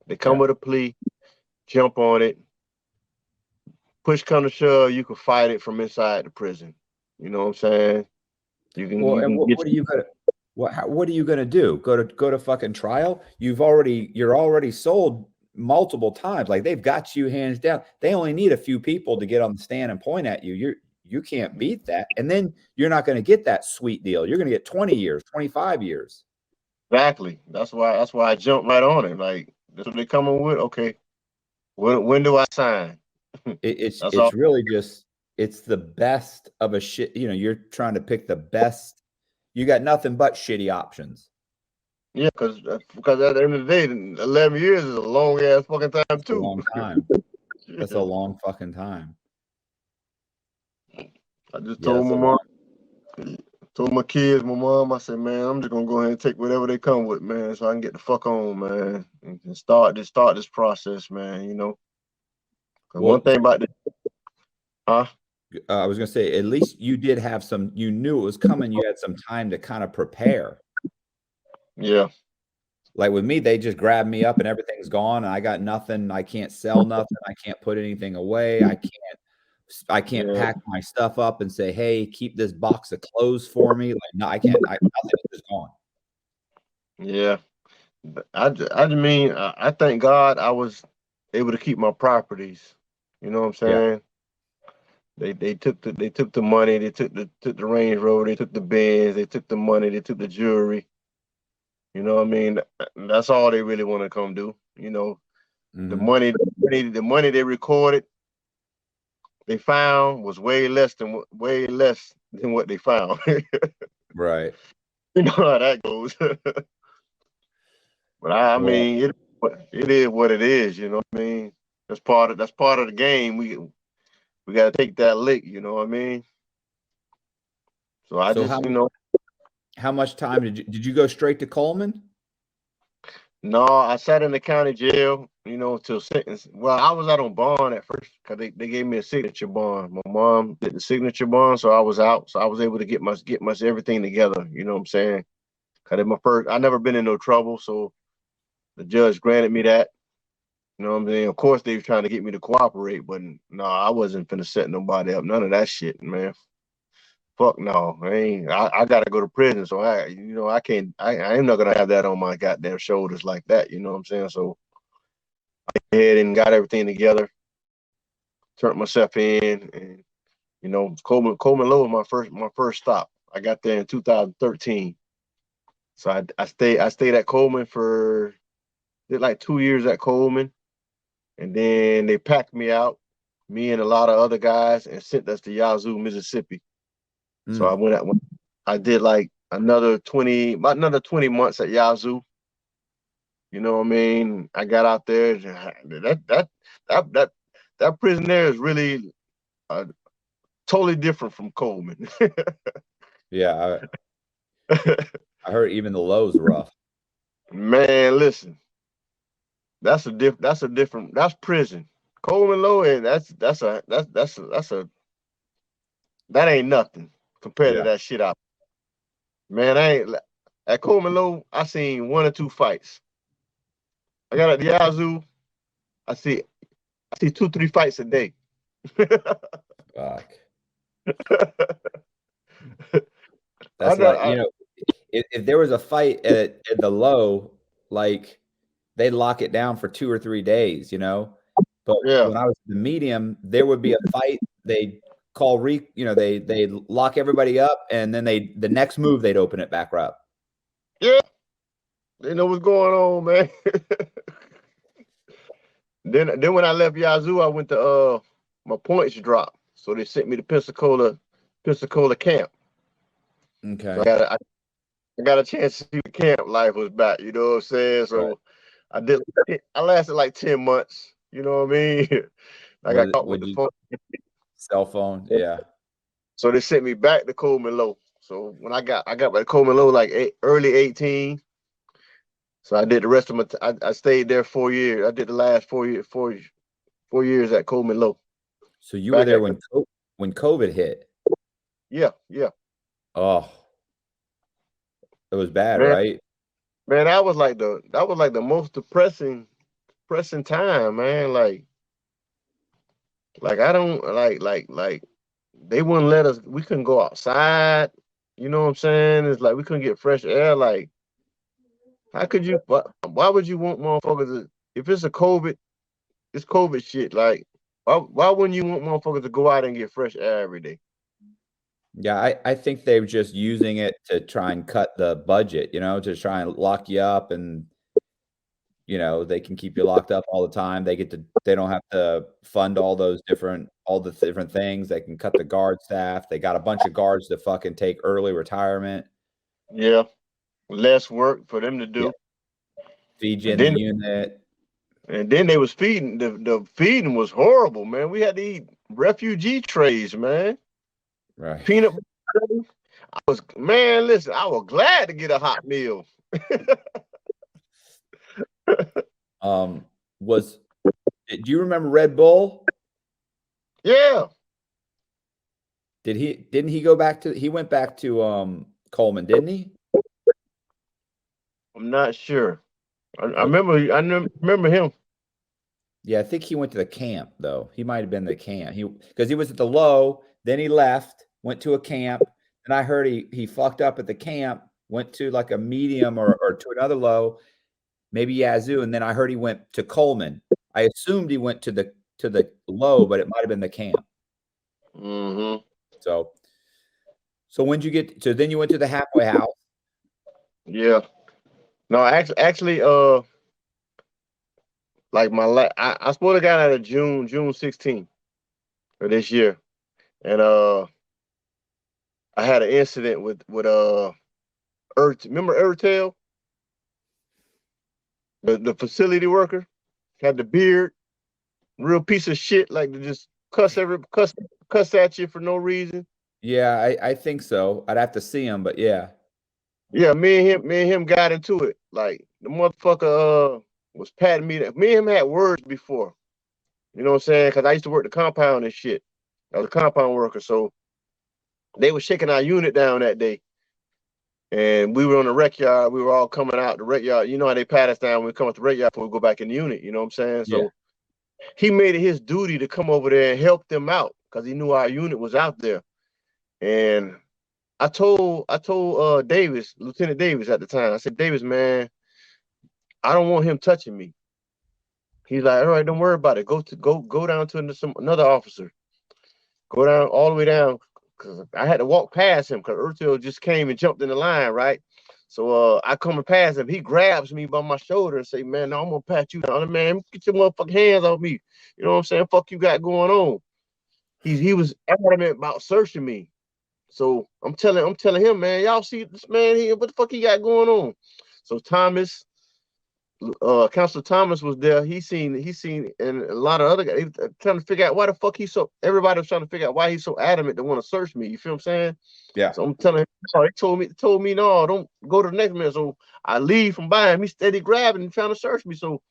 They come with a plea, jump on it. Push come to shove, you can fight it from inside the prison. You know what I'm saying? You can. Well, and what are you gonna? What are you gonna do? Go to fucking trial? You're already sold multiple times. Like they've got you hands down. They only need a few people to get on the stand and point at you. You can't beat that. And then you're not going to get that sweet deal. You're going to get 20 years, 25 years. Exactly. That's why I jumped right on it. Like that's what they coming with. Okay, when do I sign? It's really just it's the best of a shit. You know, you're trying to pick the best. You got nothing but shitty options. Yeah, because at the end of the day, 11 years is a long ass fucking time too. A long time. That's a long fucking time. I just told my mom, told my kids, my mom, I said, man, I'm just gonna go ahead and take whatever they come with, man, so I can get the fuck on, man, and start this process, man. You know, one thing about this, I was gonna say, at least you did have some. You knew it was coming. You had some time to kind of prepare. Yeah. Like with me, they just grabbed me up and everything's gone, and I got nothing. I can't sell nothing. I can't put anything away. I can't pack my stuff up and say, hey, keep this box of clothes for me. Like, no, I can't. Nothing is gone. Yeah. I mean, I thank God I was able to keep my properties. You know what I'm saying? Yeah. They took the money, they took the Range Rover, they took the Benz, they took the money, they took the jewelry. You know what I mean? That's all they really want to come do. You know, the money they recorded, they found was way less than what they found. Right. You know how that goes. But I mean, it is what it is. You know what I mean? That's part of the game. We got to take that lick. You know what I mean? So how much time did you go straight to Coleman? No, I sat in the county jail, you know, till sentence. Well, I was out on bond at first because they gave me a signature bond. My mom did the signature bond, so I was out. So I was able to get my everything together. You know what I'm saying? Cause my first, I never been in no trouble, so the judge granted me that. You know what I'm saying? Of course, they were trying to get me to cooperate, but no, I wasn't finna set nobody up. None of that shit, man. Fuck no, I gotta go to prison, so I can't. I am not gonna have that on my goddamn shoulders like that. You know what I'm saying? So I went ahead and got everything together, turned myself in, and Coleman Low was my first stop. I got there in 2013. So I stayed at Coleman for did like 2 years at Coleman, and then they packed me out, me and a lot of other guys, and sent us to Yazoo, Mississippi. So I did like another 20 months at Yazoo. You know what I mean? I got out there. That prison there is really totally different from Coleman. Yeah, I heard even the low's rough. Man, listen, that's prison. Coleman Low, and that ain't nothing compared to that shit out. Man, at Coleman Low, I seen 1 or 2 fights. I got at the Yazoo, I see 2-3 fights a day. Fuck. That's if there was a fight at the low, like they'd lock it down for 2 or 3 days, But when I was at the medium, there would be a fight. They'd call they lock everybody up, and then the next move they'd open it back up. Yeah, they know what's going on, man. Then when I left Yazoo, I went to my points dropped, so they sent me to Pensacola camp. Okay. So I got a chance to see the camp life was back. You know what I'm saying? So right. I lasted like 10 months. You know what I mean? I got caught with the phone. Cell phone, yeah. So they sent me back to Coleman Low. So when I got back to Coleman Low like early 18. So I did the rest of my. I stayed there 4 years. I did the last 4 years at Coleman Low. So you were there when COVID hit. Yeah. Oh, it was bad, right? Man, that was like the most depressing time, man. Like I don't like they wouldn't let us. We couldn't go outside. You know what I'm saying? It's like we couldn't get fresh air. Like, how could you? Why would you want motherfuckers if it's it's COVID shit. Like, why wouldn't you want motherfuckers to go out and get fresh air every day? Yeah, I think they're just using it to try and cut the budget, to try and lock you up, and they can keep you locked up all the time. They don't have to fund all the different things. They can cut the guard staff. They got a bunch of guards to fucking take early retirement. Yeah. Less work for them to do. Yeah. Feed you in the unit. And then they was feeding. The feeding was horrible, man. We had to eat refugee trays, man. Right. Peanut butter. Listen, I was glad to get a hot meal. Do you remember Red Bull? Yeah. Didn't he go back he went back to Coleman, didn't he? I'm not sure. I remember him. Yeah, I think he went to the camp though. He might have been the camp. Because he was at the low, then he left, went to a camp, and I heard he fucked up at the camp, went to like a medium or to another low, maybe Yazoo, and then I heard he went to Coleman. I assumed he went to the low, but it might have been the camp. Mm-hmm. So when'd you get? So then you went to the halfway house. Yeah. No, actually, like I supposed to got out of June 16th of this year, and I had an incident with remember Ertel, the facility worker, had the beard, real piece of shit, like to just cuss at you for no reason. Yeah, I think so. I'd have to see him, but yeah. Yeah, me and him got into it. Like the motherfucker was patting me. Me and him had words before. You know what I'm saying? Because I used to work the compound and shit. I was a compound worker, so they were shaking our unit down that day. And we were on the rec yard. We were all coming out the rec yard. You know how they pat us down when we come out the rec yard before we go back in the unit. You know what I'm saying? Yeah. So he made it his duty to come over there and help them out because he knew our unit was out there. And I told Davis, Lieutenant Davis at the time, I said, Davis, man, I don't want him touching me. He's like, all right, don't worry about it. Go down to another officer. Go down all the way down because I had to walk past him because Urtil just came and jumped in the line, right? So I come and pass him. He grabs me by my shoulder and say, man, no, I'm gonna pat you down. Man, get your motherfucking hands off me. You know what I'm saying? Fuck you got going on. He was adamant about searching me. So I'm telling him, man, y'all see this man here? What the fuck he got going on? So Thomas, Counselor Thomas was there. He seen, and a lot of other guys trying to figure out why the fuck everybody was trying to figure out why he's so adamant to want to search me. You feel what I'm saying? Yeah. So I'm telling him, oh, he told me, no, don't go to the next man. So I leave from by him. He steady grabbing and trying to search me. So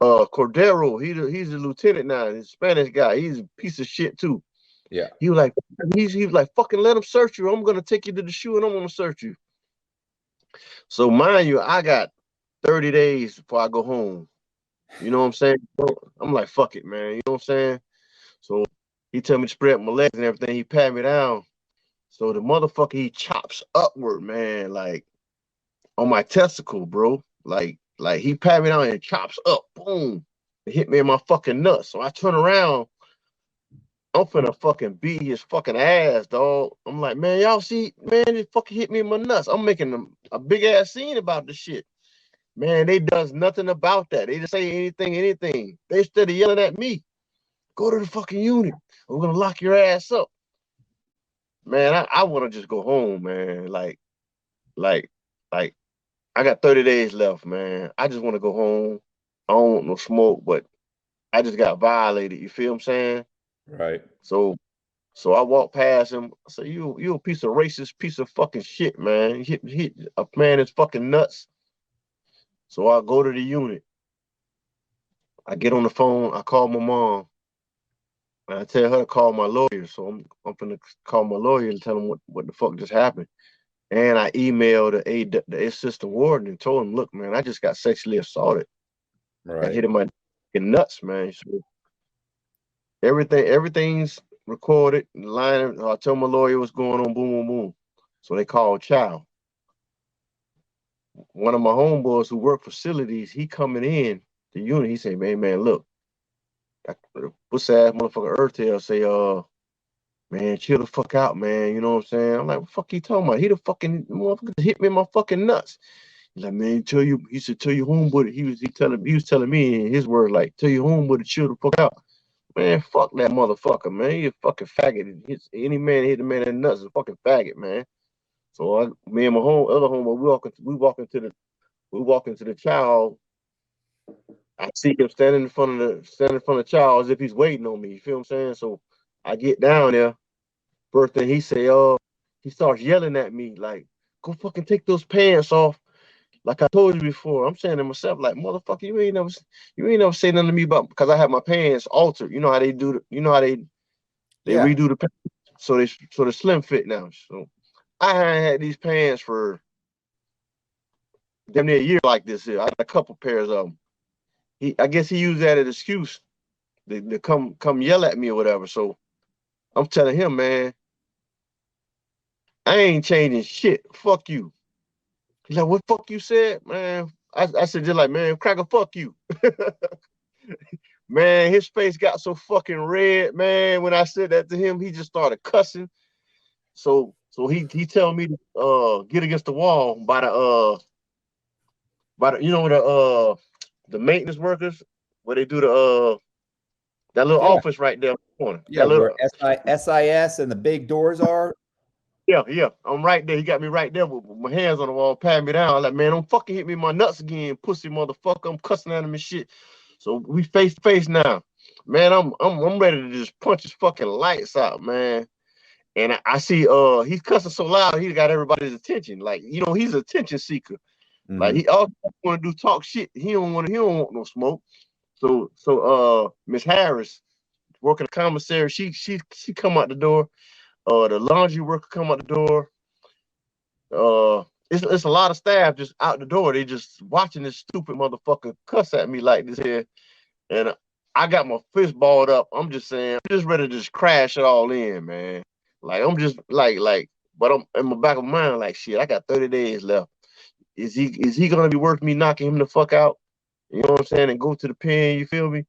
Cordero, he's a lieutenant now, he's a Spanish guy. He's a piece of shit too. Yeah. He was like, fucking let him search you. I'm gonna take you to the shoe and I'm gonna search you. So mind you, I got 30 days before I go home. You know what I'm saying? I'm like, fuck it, man. You know what I'm saying? So he told me to spread my legs and everything. He pat me down. So the motherfucker, he chops upward, man, like on my testicle, bro. Like he pat me down and chops up. Boom. It hit me in my fucking nuts. So I turn around. I'm finna fucking beat his fucking ass, dog. I'm like, man, y'all see, man, it fucking hit me in my nuts. I'm making a big ass scene about this shit. Man, they does nothing about that. They just say anything. They instead of yelling at me, go to the fucking unit. I'm gonna lock your ass up. Man, I want to just go home, man. Like, I got 30 days left, man. I just want to go home. I don't want no smoke, but I just got violated. You feel what I'm saying? Right. So I walked past him. I said, you a piece of racist piece of fucking shit, man. Hit a man is fucking nuts. So I go to the unit. I get on the phone. I call my mom. And I tell her to call my lawyer. So I'm gonna call my lawyer and tell him what the fuck just happened. And I emailed the assistant warden and told him, look, man, I just got sexually assaulted. Right. I hit him my nuts, man. So everything's recorded. Line. I tell my lawyer what's going on. Boom, boom, boom. So they called child. One of my homeboys who work facilities, he coming in the unit. He say, man, look, pussy ass motherfucker Earthtail say, man, chill the fuck out, man. You know what I'm saying? I'm like, what the fuck he talking about? He the fucking motherfucker hit me in my fucking nuts. He's like, man, he said, tell your homeboy. He was telling me in his word, like, tell your homeboy to chill the fuck out. Man, fuck that motherfucker, man. He a fucking faggot. Any man hit the man in the nuts is a fucking faggot, man. So me and my other homeboy, we walk into the child. I see him standing in front of the child as if he's waiting on me. You feel what I'm saying? So I get down there. First thing he say, he starts yelling at me like, "Go fucking take those pants off." Like I told you before, I'm saying to myself, like, motherfucker, you ain't never say nothing to me about because I have my pants altered. You know how they do they redo the pants so they slim fit now. So I hadn't had these pants for damn near a year like this here. I had a couple pairs of them. I guess he used that as an excuse to come yell at me or whatever. So I'm telling him, man, I ain't changing shit. Fuck you. He's like, what fuck you said? Man, I said just like, man, cracker, fuck you. Man, his face got so fucking red, man. When I said that to him, he just started cussing. So he tell me to get against the wall by the you know the maintenance workers where they do the that little office right there in the corner. Yeah, where SIS and the big doors are. Yeah. I'm right there. He got me right there with my hands on the wall, patting me down. I'm like, man, don't fucking hit me in my nuts again, pussy motherfucker. I'm cussing at him and shit. So we face to face now. Man, I'm ready to just punch his fucking lights out, man. And I see he's cussing so loud, he got everybody's attention. Like, you know, he's an attention seeker. Like, he all want to do talk shit. He don't want no smoke. So Miss Harris, working the commissary, she come out the door. The laundry worker come out the door. It's a lot of staff just out the door. They just watching this stupid motherfucker cuss at me like this here. And I got my fist balled up. I'm just saying, I'm just ready to just crash it all in, man. Like, I'm just like, but I'm in my back of my mind, like, shit, I got 30 days left. Is he gonna be worth me knocking him the fuck out? You know what I'm saying? And go to the pen, you feel me?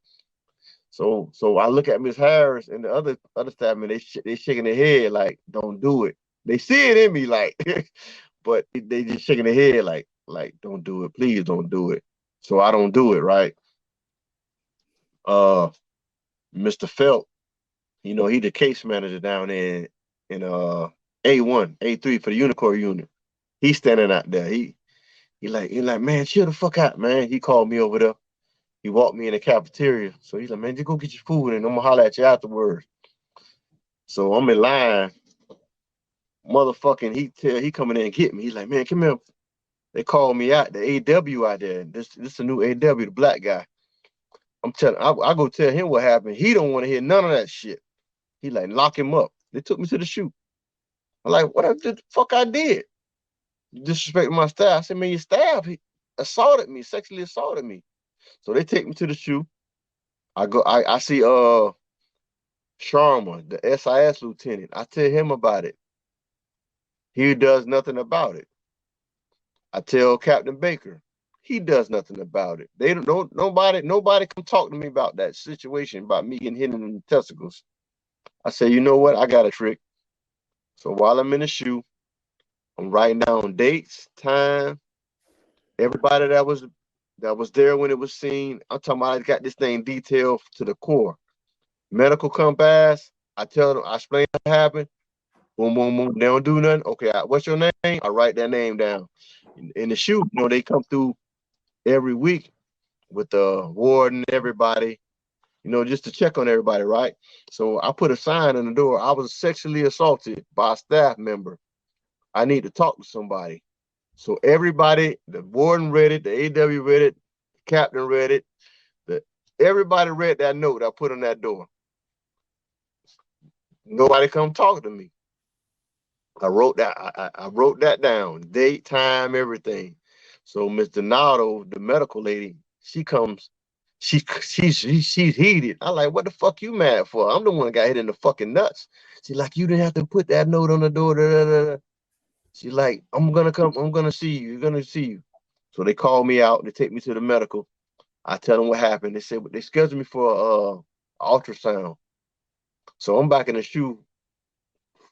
So I look at Miss Harris and the other staff, man, they shaking their head like, don't do it. They see it in me, like, but they just shaking their head like, don't do it, please don't do it. So I don't do it, right? Mr. Felt, you know, he the case manager down there in A1, A3 for the Unicorn unit. He's standing out there. He like, man, chill the fuck out, man. He called me over there. He walked me in the cafeteria. So he's like, man, just go get your food and I'm gonna holler at you afterwards. So I'm in line. Motherfucking, he coming in and get me. He's like, man, come here. They called me out, the AW out there. This is a new AW, the black guy. I'm telling, I go tell him what happened. He don't want to hear none of that shit. He like, lock him up. They took me to the shoot. I'm like, what the fuck I did? Disrespecting my staff. I said, man, your staff assaulted me, sexually assaulted me. So they take me to the shoe. I see Sharma, the SIS lieutenant. I tell him about it. He does nothing about it. I tell Captain Baker. He does nothing about it. They don't nobody come talk to me about that situation, about me getting hit in the testicles. I say, you know what? I got a trick. So while I'm in the shoe, I'm writing down dates, time, everybody that was there when it was seen. I'm talking about I got this thing detailed to the core. Medical come past, I tell them, I explain what happened. Boom, boom, boom. They don't do nothing. Okay, what's your name? I write that name down. In the shoot, you know, they come through every week with the warden, everybody, you know, just to check on everybody, right? So I put a sign on the door. I was sexually assaulted by a staff member. I need to talk to somebody. So everybody, the warden read it, the AW read it, the captain read it, everybody read that note I put on that door. Nobody come talk to me. I wrote that down, date, time, everything. So Miss Donato, the medical lady, she comes, she's heated. I'm like, what the fuck you mad for? I'm the one that got hit in the fucking nuts. She's like, you didn't have to put that note on the door. Da, da, da. She's like, I'm gonna see you. You're gonna see you. So they call me out. They take me to the medical. I tell them what happened. They said they scheduled me for ultrasound. So I'm back in the shoe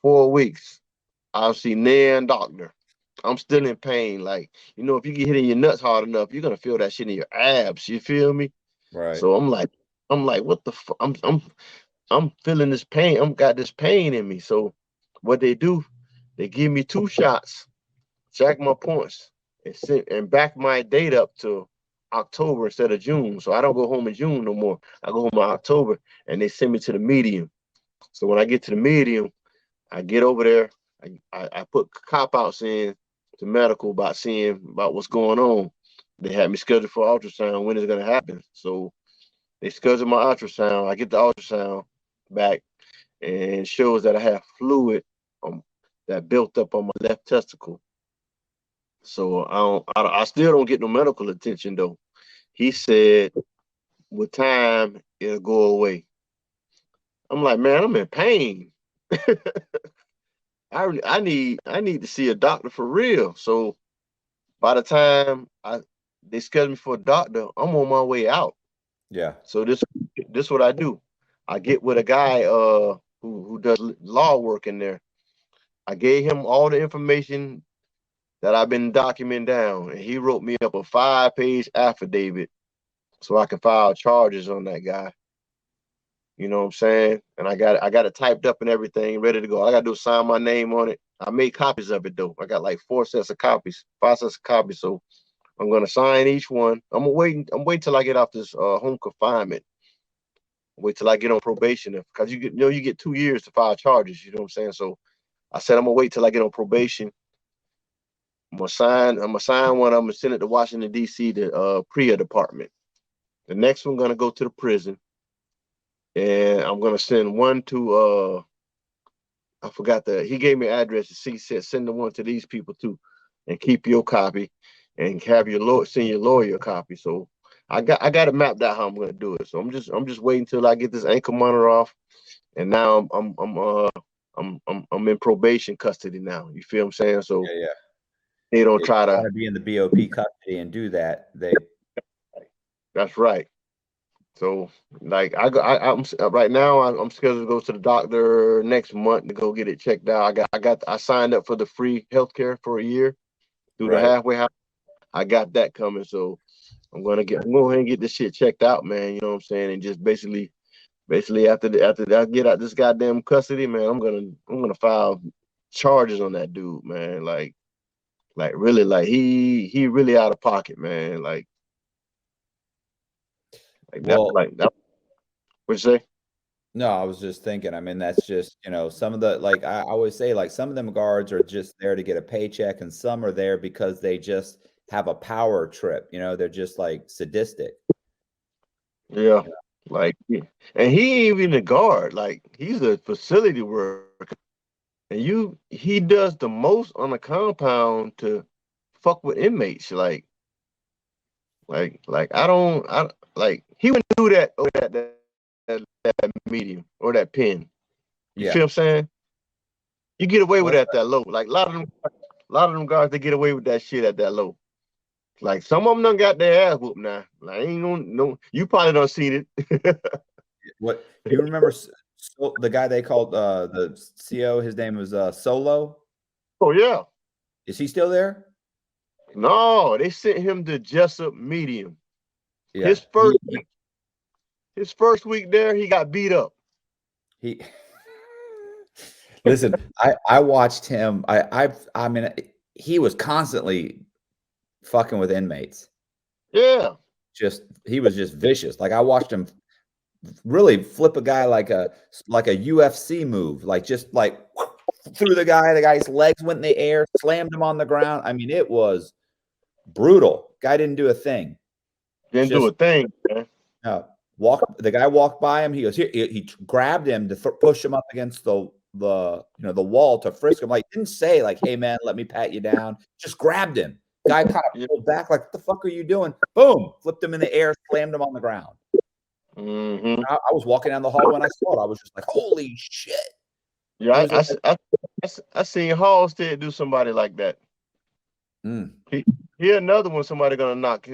4 weeks. I'll see nan doctor. I'm still in pain. Like, you know, if you get hit in your nuts hard enough, you're gonna feel that shit in your abs. You feel me? Right. So I'm like, what the fuck? I'm feeling this pain. I'm got this pain in me. So what they do, they give me 2 shots, jack my points, and back my date up to October instead of June. So I don't go home in June no more. I go home in October, and they send me to the medium. So when I get to the medium, I get over there. I put cop-outs in to medical about what's going on. They had me scheduled for ultrasound, when it's going to happen. So they schedule my ultrasound. I get the ultrasound back, and it shows that I have fluid that built up on my left testicle. So I still don't get no medical attention though. He said with time it'll go away. I'm like, man, I'm in pain. I need to see a doctor for real. So by the time they schedule me for a doctor, I'm on my way out. Yeah. So this what I do. I get with a guy who does law work in there. I gave him all the information that I've been documenting down, and he wrote me up a 5-page affidavit so I can file charges on that guy. You know what I'm saying? And I got it typed up and everything, ready to go. All I gotta do is sign my name on it. I made copies of it though. I got like 5 sets of copies. So I'm gonna sign each one. I'm waiting till I get off this home confinement. wait till I get on probation, because you get 2 years to file charges. You know what I'm saying? So I said I'm gonna wait till I get on probation. I'm gonna sign one. I'm gonna send it to Washington D.C. to PREA department. The next one gonna go to the prison, and I'm gonna send one to I forgot he gave me address. He said send the one to these people too, and keep your copy, and have send your lawyer a copy. So I got it mapped out how I'm gonna do it. So I'm just waiting till I get this ankle monitor off, and now I'm in probation custody now. You feel what I'm saying? So Yeah. they don't If try you to want to be in the BOP custody and do that. That's right. So like I'm right now I'm scheduled to go to the doctor next month to go get it checked out. I signed up for the free healthcare for a year through the halfway house. I got that coming, so I'm gonna go ahead and get this shit checked out, man. You know what I'm saying? And just basically after I get out this goddamn custody, man, I'm gonna file charges on that dude, man. Like really, like he really out of pocket, man. Like Well, that. What'd you say? no, I was just thinking, I mean, that's just, some of the, like, I always say, like, some of them guards are just there to get a paycheck, and some are there because they just have a power trip. They're just like sadistic. Yeah. Like, and he ain't even a guard. Like, he's a facility worker. And he does the most on the compound to fuck with inmates. Like he wouldn't do that or that medium or that pen. You feel what I'm saying? You get away with that low. Like a lot of them guards, they get away with that shit at that low. Like some of them done got their ass whooped now. Like ain't no, you probably done seen it. What do you remember? The guy they called the CO, his name was Solo. Oh yeah. Is he still there? No, they sent him to Jessup Medium. Yeah. His first week there, he got beat up. Listen, I watched him. I mean, he was constantly fucking with inmates. Yeah. He was just vicious. Like I watched him really flip a guy like a UFC move, like just like threw the guy's legs went in the air, slammed him on the ground. I mean, it was brutal. Guy didn't do a thing. Didn't do a thing, man. No. The guy walked by him. He goes, he grabbed him to push him up against the wall to frisk him. Like, didn't say like, hey man, let me pat you down. Just grabbed him. Guy kind of pulled back, like, what the fuck are you doing? Boom, flipped him in the air, slammed him on the ground. Mm-hmm. I was walking down the hall when I saw it. I was just like, holy shit. Yeah, I seen Halstead do somebody like that. He another one. Somebody gonna knock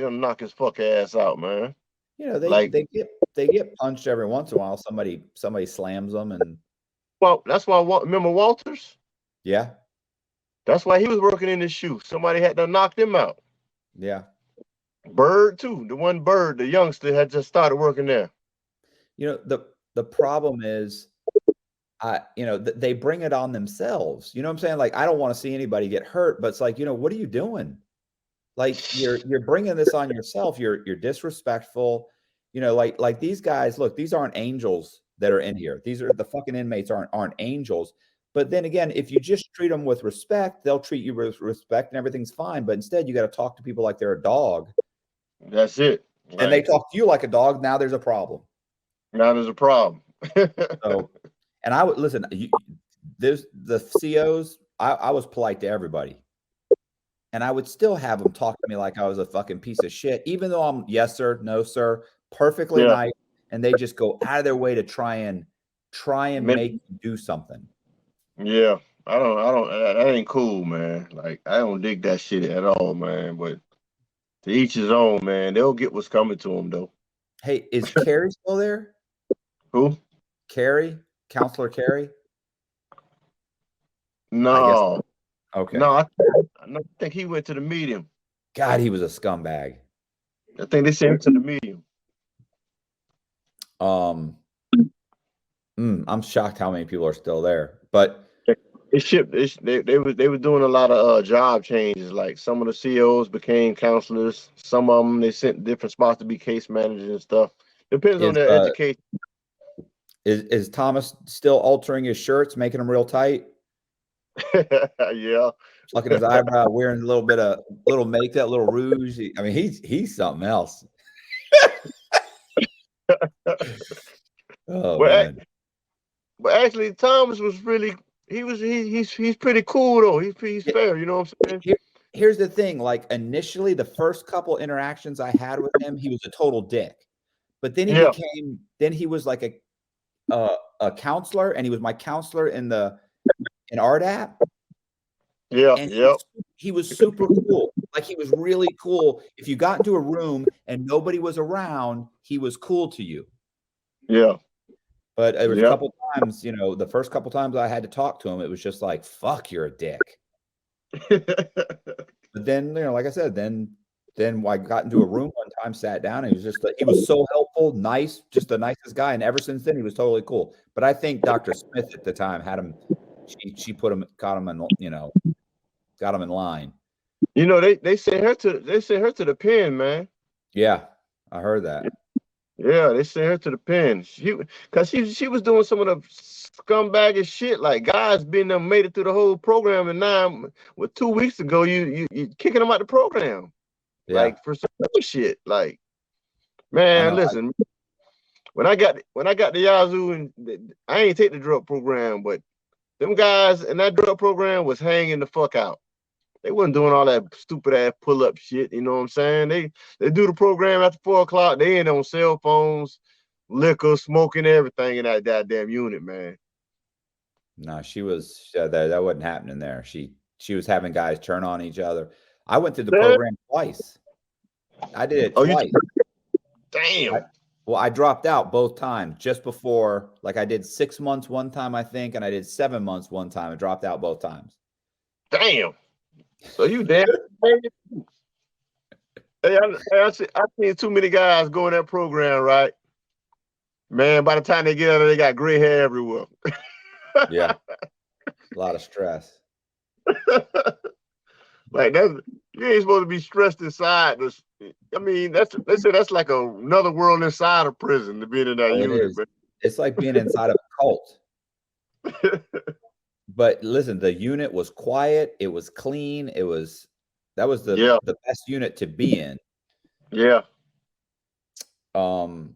his fuck ass out, man. They get punched every once in a while. Somebody slams them, and that's why. Remember Walters? Yeah, that's why he was working in his shoe. Somebody had to knock him out. Yeah, Bird too. The youngster had just started working there. The problem is, they bring it on themselves. You know what I'm saying? Like, I don't want to see anybody get hurt, but it's like, what are you doing? Like you're bringing this on yourself. You're disrespectful. Like these guys, look, these aren't angels that are in here. These are the fucking inmates aren't angels. But then again, if you just treat them with respect, they'll treat you with respect and everything's fine. But instead, you got to talk to people like they're a dog. That's it. Right. And they talk to you like a dog. Now there's a problem. So, and I would listen. There's the COs. I was polite to everybody. And I would still have them talk to me like I was a fucking piece of shit, even though I'm yes sir, no sir, perfectly nice, and they just go out of their way to try and make you do something. Yeah, I don't. That ain't cool, man. Like I don't dig that shit at all, man. But to each his own, man. They'll get what's coming to them, though. Hey, is Carrie still there? Who? Carrie, Counselor Carrie. No. Okay. No, I think he went to the medium. God, he was a scumbag. I think they sent him to the medium. I'm shocked how many people are still there. But they were doing a lot of job changes. Like some of the COs became counselors. Some of them they sent different spots to be case managers and stuff. Depends on their education. Is Thomas still altering his shirts, making them real tight, Yeah. plucking his eyebrow, wearing a little bit of little makeup, little rouge? I mean, he's something else. Oh But man. but actually, Thomas was really he's pretty cool though. He's Yeah, fair. You know what I'm saying? here's the thing. Like initially, the first couple interactions I had with him, he was a total dick. But then Yeah. he was like a counselor, and he was my counselor in RDAP, Yeah. and Yeah. he was super cool. Like he was really cool. If you got into a room and nobody was around, he was cool to you. Yeah. But there was a Yeah. couple times, the first couple times I had to talk to him, it was just like, fuck, you're a dick. But then, like I said, then I got into a room one time, sat down, and he was just he was so helpful, nice, just the nicest guy. And ever since then, he was totally cool. But I think Dr. Smith at the time had him. She got him in line. They sent her to the pen, man. Yeah, I heard that. Yeah, they sent her to the pen. She was doing some of the scumbaggish shit. Like guys made it through the whole program, and now, 2 weeks ago, you kicking them out the program. Yeah. Like for some other shit. Like, I man, know. listen. When I got the Yazoo, and I ain't take the drug program, but them guys in that drug program was hanging the fuck out. They wasn't doing all that stupid ass pull up shit. You know what I'm saying? They do the program after 4 o'clock. They ain't on cell phones, liquor, smoking, everything in that goddamn unit, man. No, she was that wasn't happening there. She was having guys turn on each other. I went through the program twice. I did it twice. Damn. I dropped out both times just before. Like I did 6 months one time, I think, and I did 7 months one time. I dropped out both times. Damn. So you damn. Hey, I've seen too many guys go in that program, right? Man, by the time they get out of there, they got gray hair everywhere. Yeah. A lot of stress. Like you ain't supposed to be stressed inside. I mean, they say that's like another world inside of prison to be in that unit. But it's like being inside of a cult. But listen, the unit was quiet. It was clean. That was the best unit to be in. Yeah. Well,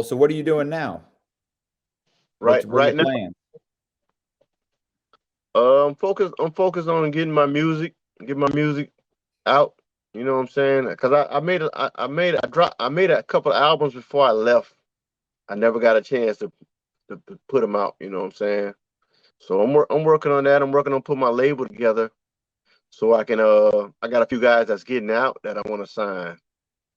so what are you doing now? Right now. Playing? I'm focused on getting my music out. You know what I'm saying? Because I made a couple of albums before I left. I never got a chance to put them out. You know what I'm saying? So I'm working on that. I'm working on putting my label together, so I can I got a few guys that's getting out that I want to sign.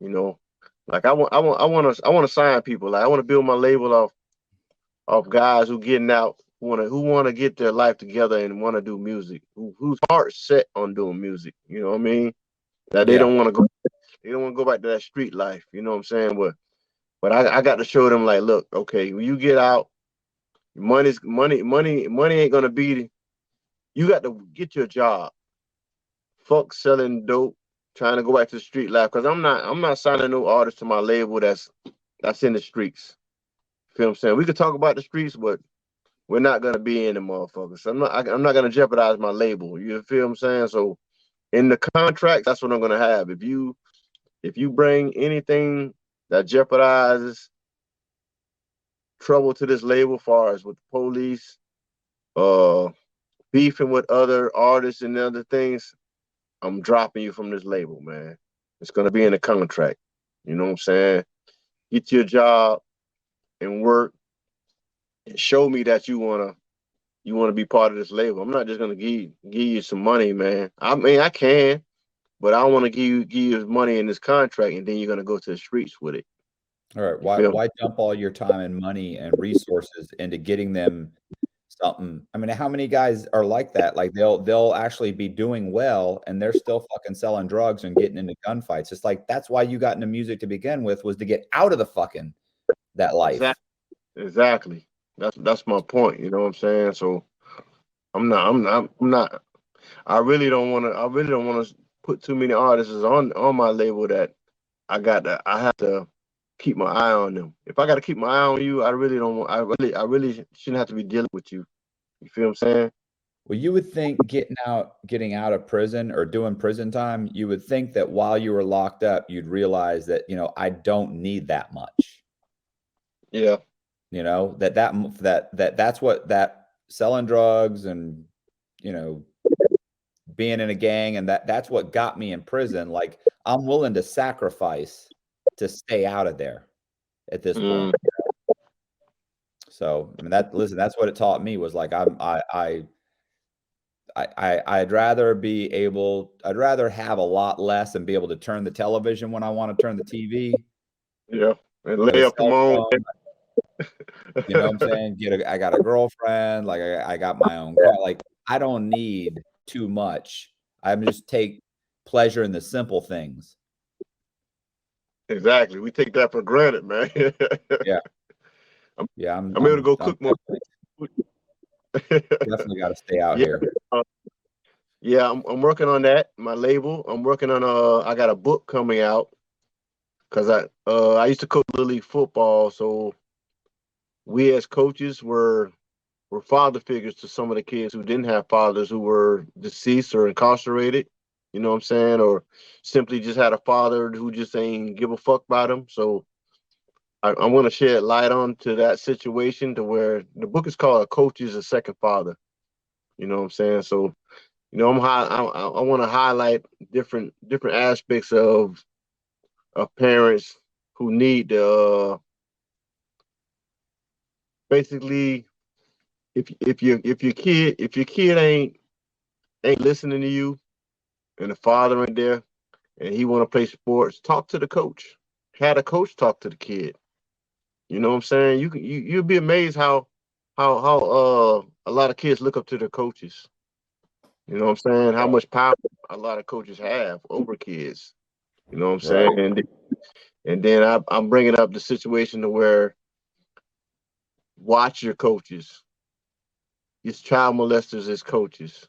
You know, like I want to sign people. Like I want to build my label off guys who getting out, who want to get their life together and want to do music, whose heart's set on doing music. You know what I mean? That they don't want to go back to that street life. You know what I'm saying? But I got to show them, like, look, okay, when you get out, money ain't gonna be. You got to get your job. Fuck selling dope, trying to go back to the street life. Because I'm not signing no artist to my label that's in the streets. Feel what I'm saying? We could talk about the streets, but we're not gonna be in the motherfuckers. So I'm not gonna jeopardize my label. You feel what I'm saying? So in the contract, that's what I'm gonna have. If you bring anything that jeopardizes trouble to this label, far as with the police, beefing with other artists and other things, I'm dropping you from this label, man. It's gonna be in the contract. You know what I'm saying? Get your job and work and show me that you wanna be part of this label. I'm not just gonna give you some money, man. I mean, I can, but I don't want to give you money in this contract and then you're gonna go to the streets with it. All right. Why dump all your time and money and resources into getting them something? I mean, how many guys are like that? Like they'll actually be doing well and they're still fucking selling drugs and getting into gunfights. It's like that's why you got into music to begin with, was to get out of that life. Exactly. That's my point. You know what I'm saying? So I'm not. I really don't want to put too many artists on my label that I have to keep my eye on them. If I got to keep my eye on you, I really don't want. I really shouldn't have to be dealing with you. You feel what I'm saying? Well, you would think getting out of prison or doing prison time, you would think that while you were locked up, you'd realize that, I don't need that much. Yeah. That's what that selling drugs and, being in a gang, and that's what got me in prison. Like, I'm willing to sacrifice to stay out of there at this point. So, I mean, that's what it taught me, was like, I'd rather have a lot less and be able to turn the television when I want to turn the TV. Yeah. And lay up in my own. You know what I'm saying? I got a girlfriend, like I got my own car. Like, I don't need too much. I just take pleasure in the simple things. Exactly. We take that for granted, man. Yeah. Yeah. I'm able to go cook more. Definitely got to stay out here. Yeah, I'm working on that. My label. I'm working on I got a book coming out, because I used to coach Little League football, so we as coaches were father figures to some of the kids who didn't have fathers, who were deceased or incarcerated, you know what I'm saying, or simply just had a father who just ain't give a fuck about them. So I want to shed light on to that situation, to where the book is called "A Coach is a Second Father." You know what I'm saying? So, I want to highlight different aspects of parents who need to basically, if your kid ain't listening to you, and the father ain't there, and he want to play sports, talk to the coach. Have the coach talk to the kid. You know what I'm saying? You'll be amazed how a lot of kids look up to their coaches. You know what I'm saying? How much power a lot of coaches have over kids. You know what I'm saying? And then I'm bringing up the situation to where, watch your coaches. Use child molesters as coaches.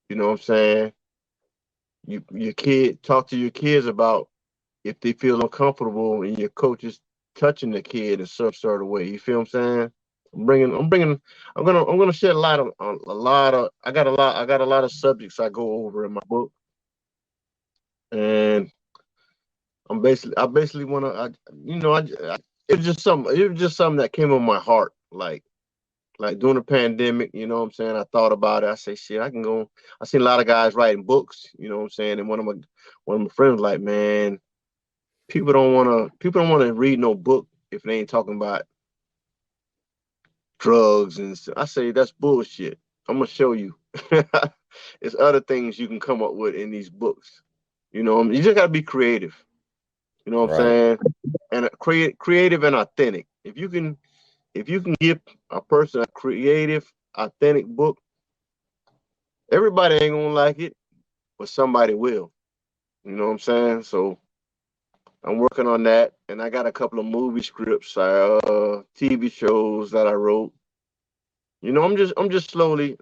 You know what I'm saying? Talk to your kids about if they feel uncomfortable and your coach is touching the kid in some sort of way. You feel what I'm saying? I'm gonna shed light on a lot of. I got a lot of subjects I go over in my book, and I basically want to. It was just something that came on my heart, like during the pandemic. You know what I'm saying? I thought about it. I say, shit, I can go. I seen a lot of guys writing books. You know what I'm saying? And one of my friends was like, man, people don't want to read no book if they ain't talking about drugs and stuff. I say, that's bullshit. I'm gonna show you. It's other things you can come up with in these books. You know, you just gotta be creative. You know what I'm saying? And creative and authentic. If you can give a person a creative, authentic book, everybody ain't gonna like it, but somebody will. You know what I'm saying? So I'm working on that, and I got a couple of movie scripts, TV shows that I wrote. You know, I'm just slowly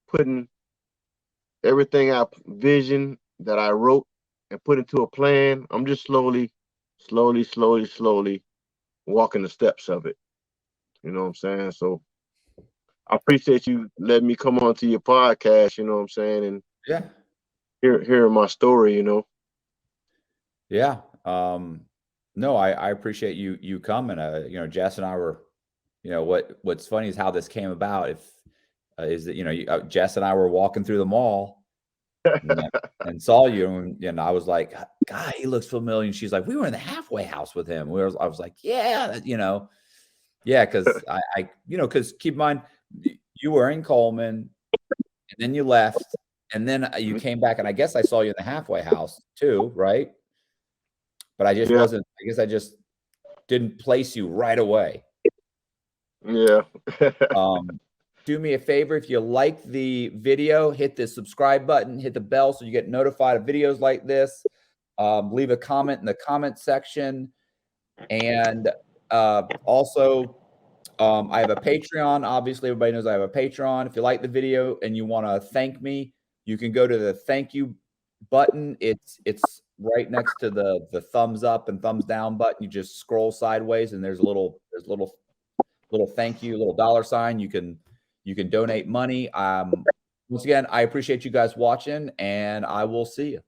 putting everything vision that I wrote and put into a plan. I'm just slowly walking the steps of it. You know what I'm saying? So I appreciate you letting me come on to your podcast, you know what I'm saying, and hearing my story, you know. Yeah. No, I appreciate you coming. Jess and I were, what's funny is how this came about. Is that, Jess and I were walking through the mall and saw you, and I was like, God, he looks familiar. And she's like, we were in the halfway house with him. I was like, yeah, because because keep in mind, you were in Coleman, and then you left, and then you came back, and I guess I saw you in the halfway house too, right? But I just wasn't. I guess I just didn't place you right away. Yeah. Do me a favor, if you like the video, hit the subscribe button, hit the bell so you get notified of videos like this. Leave a comment in the comment section, and also. I have a Patreon. Obviously, everybody knows I have a Patreon. If you like the video and you want to thank me, you can go to the thank you button. It's right next to the thumbs up and thumbs down button. You just scroll sideways, and there's a little thank you, little dollar sign. You can donate money. Once again, I appreciate you guys watching, and I will see you.